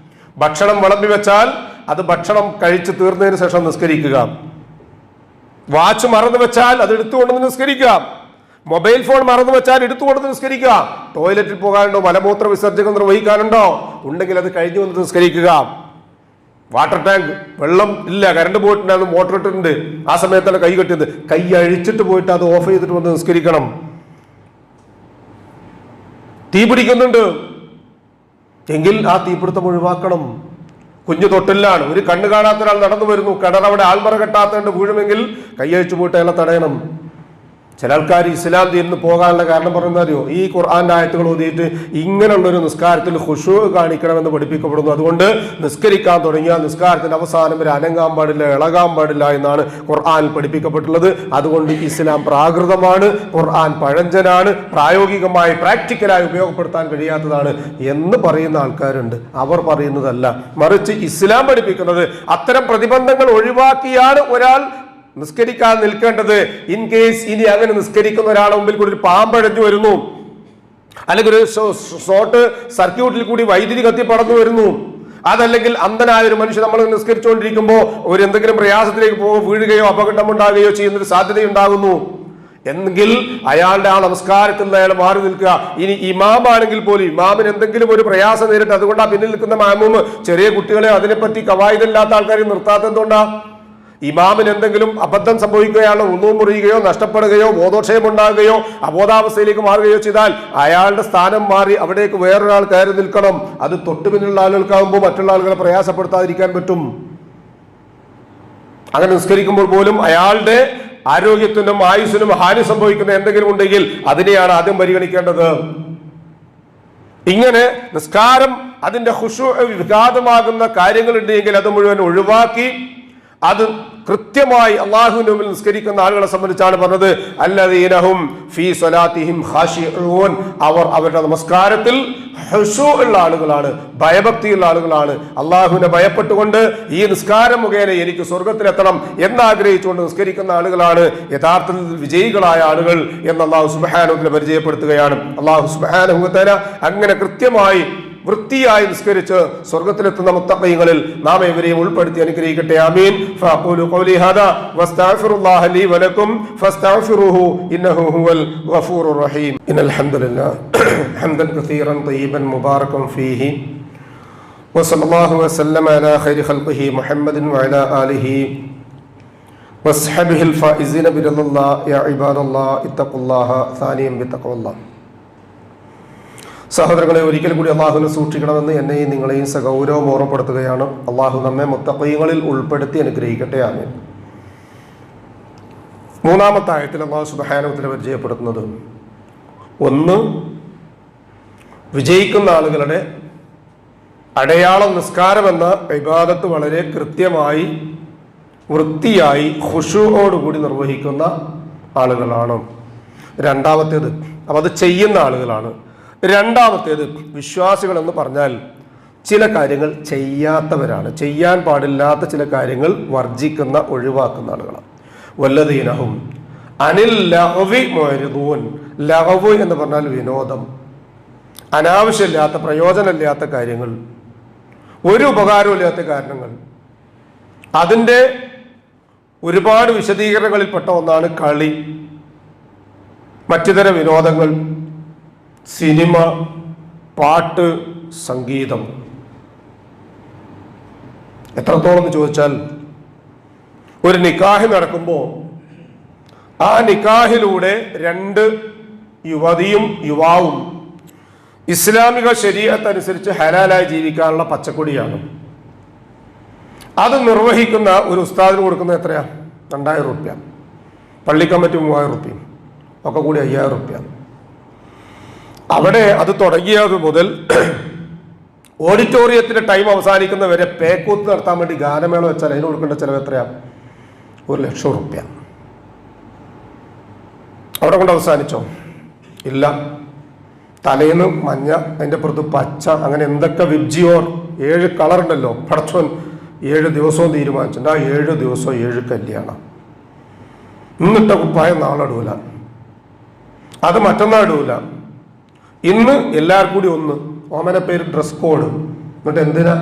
ഭക്ഷണം വിളമ്പി വെച്ചാൽ അത് ഭക്ഷണം കഴിച്ചു തീർന്നതിന് ശേഷം നിസ്കരിക്കുക. വാച്ച് മറന്നു വെച്ചാൽ അത് എടുത്തുകൊണ്ട് നിസ്കരിക്കുക. മൊബൈൽ ഫോൺ മറന്നു വെച്ചാൽ എടുത്തുകൊണ്ട് നിസ്കരിക്കുക. ടോയ്ലറ്റിൽ പോകാനുണ്ടോ, മലമൂത്ര വിസർജനം നിർവഹിക്കാനുണ്ടോ, ഉണ്ടെങ്കിൽ അത് കഴിഞ്ഞു വന്ന് നിസ്കരിക്കുക. വാട്ടർ ടാങ്ക് വെള്ളം ഇല്ല, കറണ്ട് പോയിട്ടുണ്ടായിരുന്നു, മോട്ടർ ഇട്ടിട്ടുണ്ട്, ആ സമയത്താണ് കൈ കെട്ടിയത്. കൈ അഴിച്ചിട്ട് പോയിട്ട് അത് ഓഫ് ചെയ്തിട്ട് വന്ന് നിസ്കരിക്കണം. തീ പിടിക്കുന്നുണ്ട് എങ്കിൽ ആ തീപിടുത്തം ഒഴിവാക്കണം. കുഞ്ഞു തൊട്ടില്ലാണ്, ഒരു കണ്ണ് കാണാത്ത ഒരാൾ നടന്നു വരുന്നു, കിണറവിടെ ആൽമറ കെട്ടാത്തതുകൊണ്ട് വീഴുമെങ്കിൽ കൈ അഴിച്ചു പോയിട്ട് അയാളെ തടയണം. ചില ആൾക്കാർ ഇസ്ലാം തീർന്ന് പോകാനുള്ള കാരണം പറയുന്നറിയോ, ഈ ഖുർആന്റെ ആയത്തുകൾ ഓതിയിട്ട് ഇങ്ങനെയുള്ളൊരു നിസ്കാരത്തിൽ ഖുശൂ കാണിക്കണമെന്ന് പഠിപ്പിക്കപ്പെടുന്നു. അതുകൊണ്ട് നിസ്കരിക്കാൻ തുടങ്ങിയാൽ നിസ്കാരത്തിന്റെ അവസാനം വരെ അനങ്ങാൻ പാടില്ല, ഇളകാൻ പാടില്ല എന്നാണ് ഖുർആനിൽ പഠിപ്പിക്കപ്പെട്ടുള്ളത്. അതുകൊണ്ട് ഇസ്ലാം പ്രാകൃതമാണ്, ഖുർആൻ പഴഞ്ചനാണ്, പ്രായോഗികമായി പ്രാക്ടിക്കലായി ഉപയോഗപ്പെടുത്താൻ കഴിയാത്തതാണ് എന്ന് പറയുന്ന ആൾക്കാരുണ്ട്. അവർ പറയുന്നതല്ല, മറിച്ച് ഇസ്ലാം പഠിപ്പിക്കുന്നത് അത്തരം പ്രതിബന്ധങ്ങൾ ഒഴിവാക്കിയാണ് ഒരാൾ നിസ്കരിക്കാൻ നിൽക്കേണ്ടത്. ഇൻ കേസ് ഇനി അങ്ങനെ നിസ്കരിക്കുന്ന ഒരാളെ മുമ്പിൽ കൂടി ഒരു പാമ്പഴഞ്ഞു വരുന്നു, അല്ലെങ്കിൽ ഒരു ഷോർട്ട് സർക്യൂട്ടിൽ കൂടി വൈദ്യുതി കത്തിപ്പടർന്നു വരുന്നു, അതല്ലെങ്കിൽ അന്ധനായ ഒരു മനുഷ്യൻ നമ്മൾ നിസ്കരിച്ചുകൊണ്ടിരിക്കുമ്പോൾ ഒരു എന്തെങ്കിലും പ്രയാസത്തിലേക്ക് വീഴുകയോ അപകടമുണ്ടാകുകയോ ചെയ്യുന്നൊരു സാധ്യതയുണ്ടാകുന്നു എങ്കിൽ അയാളുടെ ആ നമസ്കാരത്തിൽ നിന്ന് അയാൾ മാറി നിൽക്കുക. ഇനി ഇമാമാണെങ്കിൽ പോലും ഇമാമിന് എന്തെങ്കിലും ഒരു പ്രയാസം നേരിട്ട്, അതുകൊണ്ട് ആ പിന്നിൽ നിൽക്കുന്ന മാമും ചെറിയ കുട്ടികളെ അതിനെപ്പറ്റി കവായിദില്ലാത്ത ആൾക്കാരെ നിർത്താത്ത എന്തുകൊണ്ടാ? ഇമാമിന് എന്തെങ്കിലും അബദ്ധം സംഭവിക്കുകയാണോ, ഉളൂ മുറിയുകയോ നഷ്ടപ്പെടുകയോ ബോധോക്ഷയം ഉണ്ടാകുകയോ അബോധാവസ്ഥയിലേക്ക് മാറുകയോ ചെയ്താൽ അയാളുടെ സ്ഥാനം മാറി അവിടേക്ക് വേറൊരാൾ കയറി നിൽക്കണം. അത് തൊട്ടു പിന്നിലുള്ള ആളുകൾക്കാവുമ്പോൾ മറ്റുള്ള ആളുകളെ പ്രയാസപ്പെടുത്താതിരിക്കാൻ പറ്റും. അങ്ങനെ നിസ്കരിക്കുമ്പോൾ പോലും അയാളുടെ ആരോഗ്യത്തിനും ആയുസ്സിനും ഹാനി സംഭവിക്കുന്ന എന്തെങ്കിലും ഉണ്ടെങ്കിൽ അതിനെയാണ് ആദ്യം പരിഗണിക്കേണ്ടത്. ഇങ്ങനെ നിസ്കാരം അതിന്റെ ഖുശൂ വിഘാതമാകുന്ന കാര്യങ്ങൾ ഉണ്ടെങ്കിൽ അത് മുഴുവൻ ഒഴിവാക്കി അത് കൃത്യമായി അല്ലാഹുവിന്റെ മുമ്പിൽ നിസ്കരിക്കുന്ന ആളുകളെ സംബന്ധിച്ചാണ് പറഞ്ഞത്, അല്ലദീനഹും ഫീ സ്വലാത്തിഹിം ഖാശിഊൻ, അവർ അവരുടെ നമസ്കാരത്തിൽ ഖുശൂ ഉള്ള ആളുകളാണ്, ഭയഭക്തിയുള്ള ആളുകളാണ്. അള്ളാഹുവിനെ ഭയപ്പെട്ടുകൊണ്ട് ഈ നിസ്കാരം മുഖേന എനിക്ക് സ്വർഗത്തിലെത്തണം എന്നാഗ്രഹിച്ചുകൊണ്ട് നിസ്കരിക്കുന്ന ആളുകളാണ് യഥാർത്ഥത്തിൽ വിജയികളായ ആളുകൾ എന്ന് അല്ലാഹു സുബ്ഹാനഹു വ തആല പരിചയപ്പെടുത്തുകയാണ്. അല്ലാഹു സുബ്ഹാനഹു വ തആല അങ്ങനെ കൃത്യമായി വൃത്തിയായി നിസ്കരിച്ച് സ്വർഗത്തിലെത്തുന്ന മുത്തഖീങ്ങളിൽ നാം ഇവരെയും ഉൾപ്പെടുത്തി അനുഗ്രഹിക്കട്ടെ. ആമീൻ. ഫഅഖൂലു ഖൗലി ഹാദാ വസ്തഗ്ഫിറുല്ലാഹ ലീ വലക്കും ഫസ്തഗ്ഫിറുഹു ഇന്നഹു ഹുവൽ ഗഫൂറുർ റഹീം. ഇന്നൽ ഹംദുലില്ലാഹ് ഹംദൻ കസീറൻ തയ്യിബൻ മുബാറകൻ ഫീഹി വസല്ലല്ലാഹു വസല്ലമ അലാ ഖൈരി ഖൽഖിഹി മുഹമ്മദിൻ വഅലാ ആലിഹി വസ്ഹബിഹിൽ ഫായിസീന ബിറല്ലാഹ്. യാ ഇബാദല്ലാഹ് ഇത്തഖുല്ലാഹ സാനിയം ബിത്തഖ്വല്ലാഹ്. സഹോദരങ്ങളെ, ഒരിക്കൽ കൂടി അള്ളാഹുവിനെ സൂക്ഷിക്കണമെന്ന് എന്നെയും നിങ്ങളെയും സഗൗരവം ഓർമ്മപ്പെടുത്തുകയാണ്. അള്ളാഹു നമ്മെ മുത്തഖീങ്ങളിൽ ഉൾപ്പെടുത്തി അനുഗ്രഹിക്കട്ടെ. ആമീൻ. മൂന്നാമത്തെ ആയത്തിൽ അള്ളാഹു സുബ്ഹാനഹു വ തആല പരിചയപ്പെടുത്തുന്നത്, ഒന്ന്, വിജയിക്കുന്ന ആളുകളുടെ അടയാളം നിസ്കാരം എന്ന ഇബാദത്ത് വളരെ കൃത്യമായി വൃത്തിയായി ഖുശൂഅോടുകൂടി നിർവഹിക്കുന്ന ആളുകളാണ്. രണ്ടാമത്തേത്, അപ്പം അത് ചെയ്യുന്ന ആളുകളാണ്. രണ്ടാമത്തേത്, വിശ്വാസികൾ എന്ന് പറഞ്ഞാൽ ചില കാര്യങ്ങൾ ചെയ്യാത്തവരാണ്, ചെയ്യാൻ പാടില്ലാത്ത ചില കാര്യങ്ങൾ വർജിക്കുന്ന ഒഴിവാക്കുന്ന ആളുകളാണ്. വല്ലദീനഹും അനിൽ ലഗ്വി മുഅ്രിദൂൻ. ലഗ്വ് എന്ന് പറഞ്ഞാൽ വിനോദം, അനാവശ്യമില്ലാത്ത പ്രയോജനമില്ലാത്ത കാര്യങ്ങൾ, ഒരു ഉപകാരമില്ലാത്ത കാരണങ്ങൾ. അതിൻ്റെ ഒരുപാട് വിശദീകരണങ്ങളിൽപ്പെട്ട ഒന്നാണ് കളി, മറ്റുതര വിനോദങ്ങൾ, സിനിമ, പാട്ട്, സംഗീതം. എത്രത്തോളം എന്ന് ചോദിച്ചാൽ, ഒരു നിക്കാഹ് നടക്കുമ്പോൾ ആ നിക്കാഹിലൂടെ രണ്ട് യുവതിയും യുവാവും ഇസ്ലാമിക ശരീഅത്ത് അനുസരിച്ച് ഹലാലായി ജീവിക്കാനുള്ള പച്ചക്കൊടിയാണ്. അത് നിർവഹിക്കുന്ന ഒരു ഉസ്താദിന് കൊടുക്കുന്ന എത്രയാ? 2000 റുപ്യ. പള്ളി കമ്മിറ്റി 3000 റുപ്യ, ഒക്കെ കൂടി 5000 റുപ്യ. അവിടെ അത് തുടങ്ങിയത് മുതൽ ഓഡിറ്റോറിയത്തിന്റെ ടൈം അവസാനിക്കുന്നവരെ പേക്കൂത്ത് നടത്താൻ വേണ്ടി ഗാനമേള വെച്ചാൽ അതിന് കൊടുക്കേണ്ട ചിലവ് എത്രയാണ്? 1,00,000 റുപ്യ. അവിടെ കൊണ്ട് അവസാനിച്ചോ? ഇല്ല. തലേന്ന് മഞ്ഞ, അതിൻ്റെ പുറത്ത് പച്ച, അങ്ങനെ എന്തൊക്കെ വിബ്ജിയോർ 7 കളറുണ്ടല്ലോ. പടച്ചോൻ 7 ദിവസവും തീരുമാനിച്ചിട്ടുണ്ട്. ആ 7 ദിവസവും 7 കല്യാണം. ഇന്നിട്ട കുപ്പായം നാളെ ഇടൂല, അത് മറ്റന്നാൾ ഇടൂല. ഇന്ന് എല്ലാവർക്കും കൂടി ഒന്ന് ഓമന പേര് ഡ്രസ് കോഡ്. എന്നിട്ട് എന്തിനാ?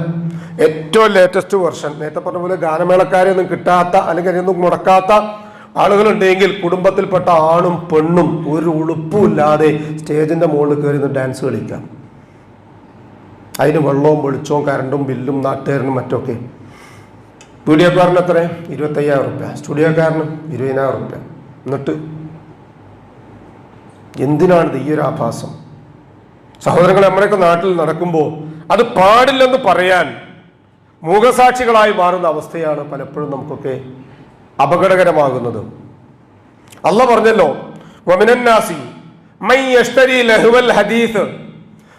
ഏറ്റവും ലേറ്റസ്റ്റ് വെർഷൻ. നേരത്തെ പറഞ്ഞ പോലെ ഗാനമേളക്കാരെയൊന്നും കിട്ടാത്ത അല്ലെങ്കിൽ അതിനൊന്നും മുടക്കാത്ത ആളുകളുണ്ടെങ്കിൽ കുടുംബത്തിൽപ്പെട്ട ആണും പെണ്ണും ഒരു ഉളുപ്പുമില്ലാതെ സ്റ്റേജിന്റെ മുകളിൽ കയറി ഡാൻസ് കളിക്കാം. അതിന് വെള്ളവും വെളിച്ചവും കറണ്ടും ബില്ലും നാട്ടുകാരനും മറ്റൊക്കെ. വീഡിയോക്കാരന് എത്ര? 25,000 റുപ്യ. സ്റ്റുഡിയോക്കാരനും 20,000 റുപ്യ. എന്നിട്ട് എന്തിനാണിത് ഈ ഒരു ആഭാസം? സഹോദരങ്ങൾ, നമ്മുടെയൊക്കെ നാട്ടിൽ നടക്കുമ്പോൾ അത് പാടില്ലെന്ന് പറയാൻ മൂകസാക്ഷികളായി മാറുന്ന അവസ്ഥയാണ് പലപ്പോഴും നമുക്കൊക്കെ അപകടകരമാകുന്നത്. അള്ളാഹ് പറഞ്ഞല്ലോ, വമിനന്നാസി മൻ യശ്തരി ലഹ്വൽ ഹദീസ്,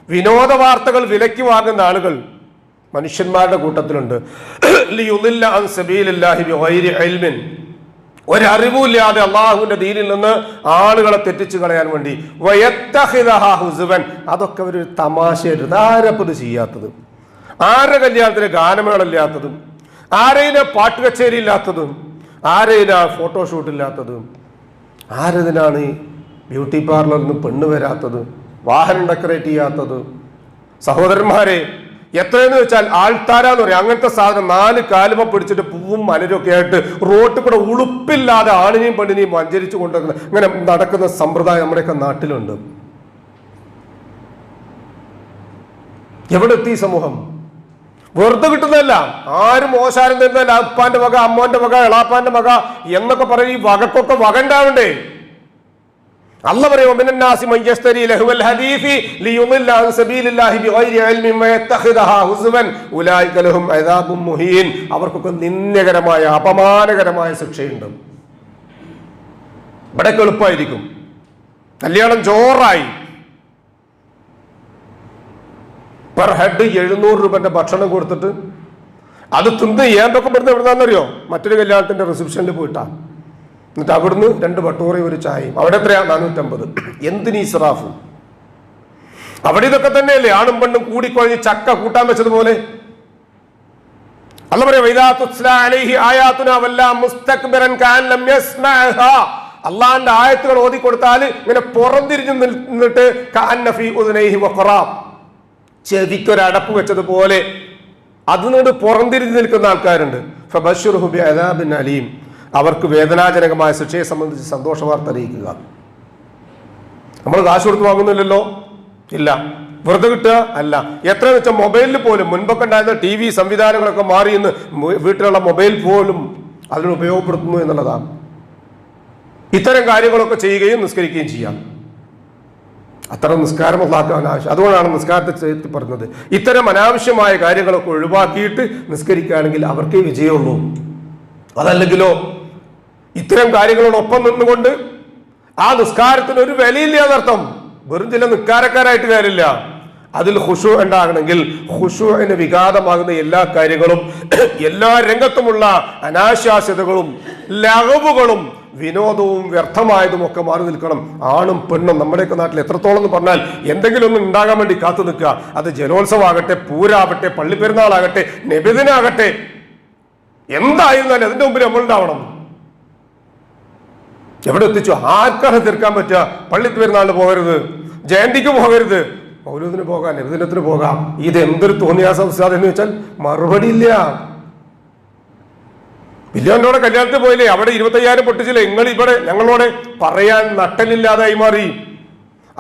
വിനോദ വാർത്തകൾ വിലയ്ക്ക് വാങ്ങുന്ന ആളുകൾ മനുഷ്യന്മാരുടെ കൂട്ടത്തിലുണ്ട്. ലിയുദില്ല അൻ സബീലില്ലാഹി ബിഗൈരി ഇൽമിൻ, ഒരറിവുമില്ലാതെ അള്ളാഹുവിന്റെ ദീനിൽ നിന്ന് ആളുകളെ തെറ്റിച്ചു കളയാൻ വേണ്ടി. വയത്തഖിദഹ ഹുസുവൻ, അതൊക്കെ ഒരു തമാശയായിട്ട്. ആരപ്പത് ചെയ്യാത്തത്? ആരുടെ കല്യാണത്തിന് ഗാനമേളില്ലാത്തതും, ആരെയും പാട്ട് കച്ചേരി ഇല്ലാത്തതും, ആരെയും ഫോട്ടോഷൂട്ട് ഇല്ലാത്തത്, ആരതിനാണ് ബ്യൂട്ടി പാർലറിൽ നിന്ന് പെണ്ണ് വരാത്തത്, വാഹനം ഡെക്കറേറ്റ് ചെയ്യാത്തത്? സഹോദരന്മാരെ, എത്രയെന്ന് വെച്ചാൽ ആൾത്താരാന്ന് പറയും. അങ്ങനത്തെ സാധനം 4 കാലുമ പിടിച്ചിട്ട് പൂവും മലരും ഒക്കെ ആയിട്ട് റോട്ടിൽ കൂടെ ഉളുപ്പില്ലാതെ ആണിനെയും പെണ്ണിനെയും വഞ്ചരിച്ചു കൊണ്ടുവന്ന ഇങ്ങനെ നടക്കുന്ന സമ്പ്രദായം നമ്മുടെയൊക്കെ നാട്ടിലുണ്ട്. എവിടെ എത്തി സമൂഹം? വെറുതെ കിട്ടുന്നതല്ല, ആരും മോശാരം തരുന്നതല്ല. അപ്പാന്റെ വക, അമ്മോന്റെ വക, എളാപ്പാന്റെ വക എന്നൊക്കെ പറയും. ഈ വകക്കൊക്കെ വക ഉണ്ടാവണ്ടേ? അല്ലാഹ് പറയും, വമിനന്നാസി മൻ യശ്തരി ലഹ്വൽ ഹദീസി ലിയുദില്ല അൻ സബീലില്ലാഹി ബിഗൈരി ഇൽമിൻ വയത്തഖിദഹാ ഹുസുവൻ ഉലൈക ലഹും അദാബും മുഹീൻ, അവർക്കൊക്കെ നിന്ദകരമായ അപമാനകരമായ ശിക്ഷയുണ്ട്. ഇവിടെ എളുപ്പമായിരിക്കും. കല്യാണം ജോറായി, പെർ ഹെഡ് 700 രൂപന്റെ ഭക്ഷണം കൊടുത്തിട്ട് അത് തിന്ന് ഏന്തൊക്കെ പെടുന്ന എവിടുന്നാന്നറിയോ? മറ്റൊരു കല്യാണത്തിന്റെ റിസപ്ഷനിൽ പോയിട്ടാ. എന്നിട്ട് അവിടുന്ന് 2 ബട്ടൂറി 1 ചായയും. അവിടെ എത്രയാ? 450. എന്തിന് ഇസ്രാഫ്? അവിടെ ഇതൊക്കെ തന്നെയല്ലേ ആണും പെണ്ണും കൂടിക്കൊഴിഞ്ഞ് ചക്ക കൂട്ടാൻ വെച്ചതുപോലെ. അല്ലാഹ് പറയാ, വഇദാ തുസ്ലാ അലൈഹി ആയാതുനാ വല്ലാ മുസ്തക്ബിറൻ കഅൻ ലം യസ്മഅഹാ, അല്ലാഹുവിന്റെ ആയത്തുകൾ ഓതി കൊടുത്താൽ ഇങ്ങനെ പുറംതിരിഞ്ഞു നിന്നിട്ട് കഅന്ന ഫീ ഉദ്നൈഹി വഖറാ, ചെവിക്കൊരടപ്പ് വെച്ചതുപോലെ അതിനോട് പുറംതിരിഞ്ഞു നിൽക്കുന്ന ആൾക്കാരുണ്ട്. ഫബശ്ശിർഹു ബിഅദാബിൻ അലീം, അവർക്ക് വേദനാജനകമായ ശിക്ഷയെ സംബന്ധിച്ച് സന്തോഷ വാർത്ത അറിയിക്കുക. നമ്മൾ കാശ് കൊടുത്ത് വാങ്ങുന്നില്ലല്ലോ, ഇല്ല. വെറുതെ കിട്ടുക അല്ല. എത്രയെന്ന് വെച്ചാൽ മൊബൈലിൽ പോലും മുൻപൊക്കെ ഉണ്ടായിരുന്ന TV സംവിധാനങ്ങളൊക്കെ മാറി ഇന്ന് വീട്ടിലുള്ള മൊബൈൽ പോലും അതിന് ഉപയോഗപ്പെടുത്തുന്നു എന്നുള്ളതാണ്. ഇത്തരം കാര്യങ്ങളൊക്കെ ചെയ്യുകയും നിസ്കരിക്കുകയും ചെയ്യാം. അത്തരം നിസ്കാരം അല്ലാഹുവിന് ആവശ്യം. അതുകൊണ്ടാണ് നിസ്കാരത്തെ ചേർത്ത് പറഞ്ഞത്, ഇത്തരം അനാവശ്യമായ കാര്യങ്ങളൊക്കെ ഒഴിവാക്കിയിട്ട് നിസ്കരിക്കുകയാണെങ്കിൽ അവർക്കേ വിജയമുള്ളൂ. അതല്ലെങ്കിലോ ഇത്തരം കാര്യങ്ങളോടൊപ്പം നിന്നുകൊണ്ട് ആ നിസ്കാരത്തിന് ഒരു വിലയില്ലാന്നർത്ഥം. വെറും ചില നിസ്കാരക്കാരായിട്ട് കാര്യമില്ല. അതിൽ ഖുശൂ ഉണ്ടാകണമെങ്കിൽ ഖുശൂഇന് വിഘാതമാകുന്ന എല്ലാ കാര്യങ്ങളും, എല്ലാ രംഗത്തുമുള്ള അനാശാസ്യതകളും ലഹവുകളും വിനോദവും വ്യർത്ഥമായതും ഒക്കെ മാറി നിൽക്കണം. ആണും പെണ്ണും നമ്മുടെയൊക്കെ നാട്ടിൽ എത്രത്തോളം എന്ന് പറഞ്ഞാൽ എന്തെങ്കിലും ഒന്നും ഉണ്ടാകാൻ വേണ്ടി കാത്തു നിൽക്കുക. അത് ജലോത്സവമാകട്ടെ, പൂരാവട്ടെ, പള്ളിപ്പെരുന്നാളാകട്ടെ, നബിദിനാകട്ടെ, എന്തായിരുന്നാലും അതിന്റെ മുമ്പിൽ നമ്മളുണ്ടാവണം. എവിടെ എത്തിച്ചു? ആർക്കാണ് തീർക്കാൻ പറ്റുക? പള്ളിപ്പെരുന്നാളിന് പോകരുത്, ജയന്തിക്ക് പോകരുത്, മൗലൂദിന് പോകാം, നബിദിനത്തിന് പോകാം. ഇത് എന്തൊരു തോന്നിയാസം എന്ന് വെച്ചാൽ മറുപടി ഇല്ല. ബില്യോന്റെ കല്യാണത്തിൽ പോയില്ലേ, അവിടെ 25,000 പൊട്ടിച്ചില്ലേ? നിങ്ങൾ ഇവിടെ ഞങ്ങളോട് പറയാൻ നട്ടലില്ലാതായി മാറി.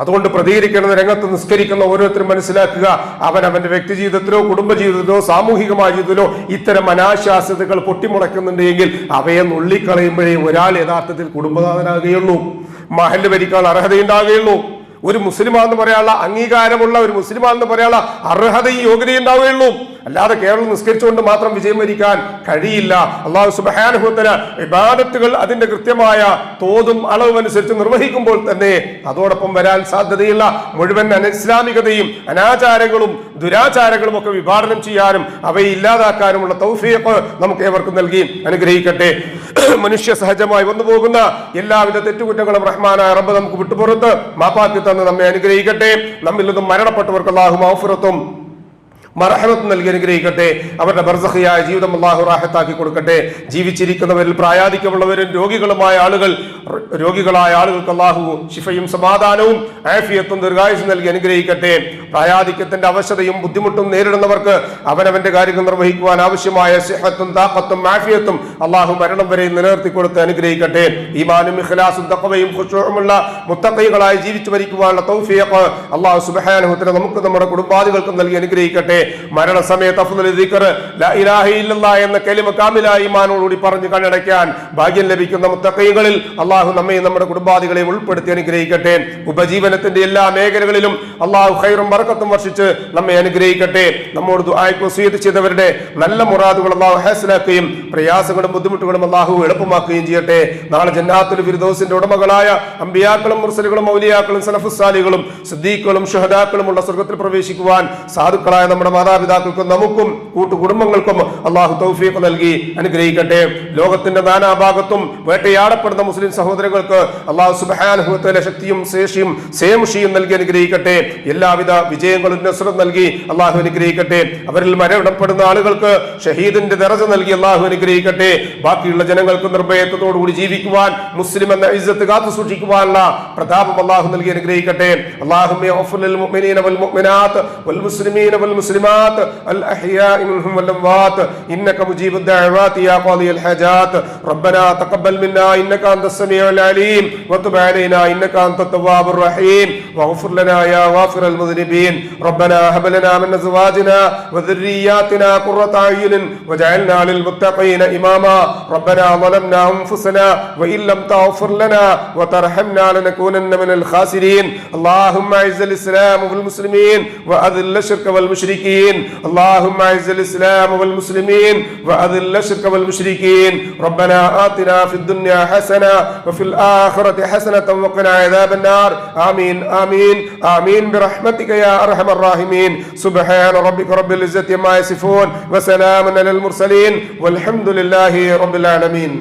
അതുകൊണ്ട് പ്രതികരിക്കുന്ന രംഗത്ത് നിസ്കരിക്കുന്ന ഓരോരുത്തരും മനസ്സിലാക്കുക, അവന്റെ വ്യക്തി ജീവിതത്തിലോ കുടുംബ ജീവിതത്തിലോ സാമൂഹികമായ ജീവിതത്തിലോ ഇത്തരം അനാശാസ്യതകൾ പൊട്ടിമുളയ്ക്കുന്നുണ്ട് എങ്കിൽ അവയെ നുള്ളിക്കളയുമ്പോഴേ ഒരാൾ യഥാർത്ഥത്തിൽ കുടുംബനാഥനാകുകയുള്ളൂ, മഹല്ല് ഭരിക്കാൻ അർഹതയുണ്ടാകുകയുള്ളൂ, ഒരു മുസ്ലിമാണെന്ന് പറയാനുള്ള അംഗീകാരമുള്ള ഒരു മുസ്ലിമാണെന്ന് പറയാനുള്ള അർഹതയും യോഗ്യതയും ഉണ്ടാവുകയുള്ളൂ. അല്ലാതെ കേവലം നിസ്കരിച്ചുകൊണ്ട് മാത്രം വിജയം വരിക്കാൻ കഴിയില്ല. അല്ലാഹു സുബ്ഹാനഹു വ തആല ഇബാദത്തുകൾ അതിന്റെ കൃത്യമായ തോതും അളവും അനുസരിച്ച് നിർവഹിക്കുമ്പോൾ തന്നെ അതോടൊപ്പം വരാൻ സാധ്യതയുള്ള മുഴുവൻ അനിസ്ലാമികതയും അനാചാരങ്ങളും ദുരാചാരങ്ങളും ഒക്കെ വിഭാടനം ചെയ്യാനും അവയെ ഇല്ലാതാക്കാനുമുള്ള തൗഫീഖ് നമുക്ക് ഏവർക്കും നൽകി അനുഗ്രഹിക്കട്ടെ. മനുഷ്യ സഹജമായി വന്നു പോകുന്ന എല്ലാവിധ തെറ്റുകുറ്റങ്ങളും റഹ്മാനായ റബ്ബ് നമുക്ക് വിട്ടുപുറത്ത് മാപ്പാക്കി തന്ന് നമ്മെ അനുഗ്രഹിക്കട്ടെ. നമ്മിൽ നിന്നും മരണപ്പെട്ടവർക്ക് അല്ലാഹു മഗ്ഫിറത്തും മർഹമത്ത് നൽകി അനുഗ്രഹിക്കട്ടെ. അവരുടെ ബർസഖിയായ ജീവിതം അല്ലാഹു റാഹത്താക്കി കൊടുക്കട്ടെ. ജീവിച്ചിരിക്കുന്നവരിൽ പ്രായാധിക്യമുള്ളവരും രോഗികളായ ആളുകൾക്ക് അല്ലാഹു ശിഫയും സമാധാനവും ആഫിയത്തും ദീർഘായുസ്സും നൽകി അനുഗ്രഹിക്കട്ടെ. പ്രായാധിക്യത്തിന്റെ അവശതയും ബുദ്ധിമുട്ടും നേരിടുന്നവർക്ക് അവനവന്റെ കാര്യങ്ങൾ നിർവഹിക്കുവാൻ ആവശ്യമായ സിഹത്തും താഖത്തും ആഫിയത്തും അല്ലാഹു മരണം വരെ നിലനിർത്തി കൊടുത്ത് അനുഗ്രഹിക്കട്ടെ. ഈമാനും ഇഖ്ലാസും തഖ്വയും ഖുശൂഉമുള്ള മുത്തഖീകളായി ജീവിച്ചു മരിക്കുവാനുള്ള തൗഫീഖ് അല്ലാഹു സുബ്ഹാനഹു വ തആല നമുക്ക് നമ്മുടെ കുടുംബാദികൾക്കും നൽകി അനുഗ്രഹിക്കട്ടെ. മരണസമയത്ത് അഫ്ളൽ ദിക്ർ ലാ ഇലാഹ ഇല്ലല്ലാഹ് എന്ന കലിമ കാമിലായ ഈമാനോടുകൂടി പറഞ്ഞു കണ്ണടയ്ക്കാൻ ഭാഗ്യം ലഭിക്കുന്ന മുത്തഖീകളിൽ അല്ലാഹു നമ്മയും നമ്മുടെ കുടുംബാദികളെയും ഉൾപ്പെടുത്തി അനുഗ്രഹിക്കട്ടെ. ഉപജീവനത്തിന്റെ എല്ലാ മേഖലകളിലും അല്ലാഹു ഖൈറും ബറക്കത്തും വർഷിച്ച് നമ്മെ അനുഗ്രഹിക്കട്ടെ. നമ്മോട് ദുആയ്ക്ക് വസിയത്ത് ചെയ്തവരുടെ നല്ല മുറാദുകൾ അല്ലാഹു ഹാസിലാക്കുകയും പ്രയാസങ്ങളും ബുദ്ധിമുട്ടുകളും അല്ലാഹു എളുപ്പമാക്കുകയും ചെയ്യട്ടെ. നാളെ ജന്നാത്തുൽ ഫിർദൗസിന്റെ ഉടമകളായ അമ്പിയാക്കളും മുർസലുകളും ഔലിയാക്കളും സലഫുസ് സാലിഹുകളും സിദ്ദീഖുകളും ശുഹദാക്കളും ഉള്ള സ്വർഗ്ഗത്തിൽ പ്രവേശിക്കുവാൻ സാധുക്കളായ നമ്മുടെ മാതാപിതാക്കൾക്കും നമുക്കും കൂട്ടുകുടുംബങ്ങൾക്കും അല്ലാഹു തൗഫീഖ് നൽകി അനുഗ്രഹിക്കട്ടെ. ലോകത്തിന്റെ നാനാഭാഗത്തും വേട്ടയാടപ്പെടുന്ന മുസ്ലിം സഹോദരങ്ങൾക്ക് അല്ലാഹു സുബ്ഹാനഹു വ തആല ശക്തിയും ശേഷിയും സേമുഷിയും നൽകി അനുഗ്രഹിക്കട്ടെ. എല്ലാവിധ വിജയങ്ങളും നസ്റും നൽകി അല്ലാഹു അനുഗ്രഹിക്കട്ടെ. അവരിൽ മരണപ്പെടുന്ന ആളുകൾക്ക് ഷഹീദിന്റെ ദറജ നൽകി അല്ലാഹു അനുഗ്രഹിക്കട്ടെ. ബാക്കിയുള്ള ജനങ്ങൾക്ക് നിർഭയത്വത്തോടുകൂടി ജീവിക്കുവാൻ മുസ്ലിം എന്ന ഇസ്സത്ത് കാത്തു സൂക്ഷിക്കുവാനുള്ള പ്രതാപം അല്ലാഹു നൽകി അനുഗ്രഹിക്കട്ടെ. അല്ലാഹുമ്മ ഗ്ഫിർ ലിൽ മുഅ്മിനീന വൽ മുഅ്മിനാത്ത് വൽ മുസ്ലിമീന വൽ മുസ്ലിമാത്ത് അൽ അഹ്യാഇ മിൻഹും വൽ അംവാത്ത് ഇന്നക മുജീബുദ് ദഅവാതി യാ ഖാദിയൽ ഹജാത്ത് റബ്ബനാ തഖബ്ബൽ മിന്നാ ഇന്നക അൻതസ് സമീഉൽ അലീം വതുബ് അലൈനാ ഇന്നക അൻതത് തവ്വാബുർ റഹീം വഗ്ഫിർ ലനാ യാ ഗാഫിറൽ മുദ്നിബീൻ റബ്ബനാ ഹബ് ലനാ മിൻ അസ്വാജിനാ വദുർരിയ്യാതിനാ ഖുർറത അയ്യുനിൻ വജഅൽനാ ലിൽ മുത്തഖീന ഇമാമാ റബ്ബനാ ളലംനാ അൻഫുസനാ വഇൻ ലം തഗ്ഫിർ ലനാ വതർഹംനാ ലനകൂനന്ന മിനൽ ഖാസിരീൻ അല്ലാഹുമ്മ അഇസ്സൽ ഇസ്ലാം വൽ മുസ്ലിമീൻ വഅദിൽ الشرك والمشركين اللهم اعز الاسلام والمسلمين واذل الشرك والمشركين ربنا آتنا في الدنيا حسنه وفي الاخره حسنه وقنا عذاب النار آمين آمين آمين برحمتك يا ارحم الراحمين سبحان ربك رب العزه عما يصفون وسلام على المرسلين والحمد لله رب العالمين.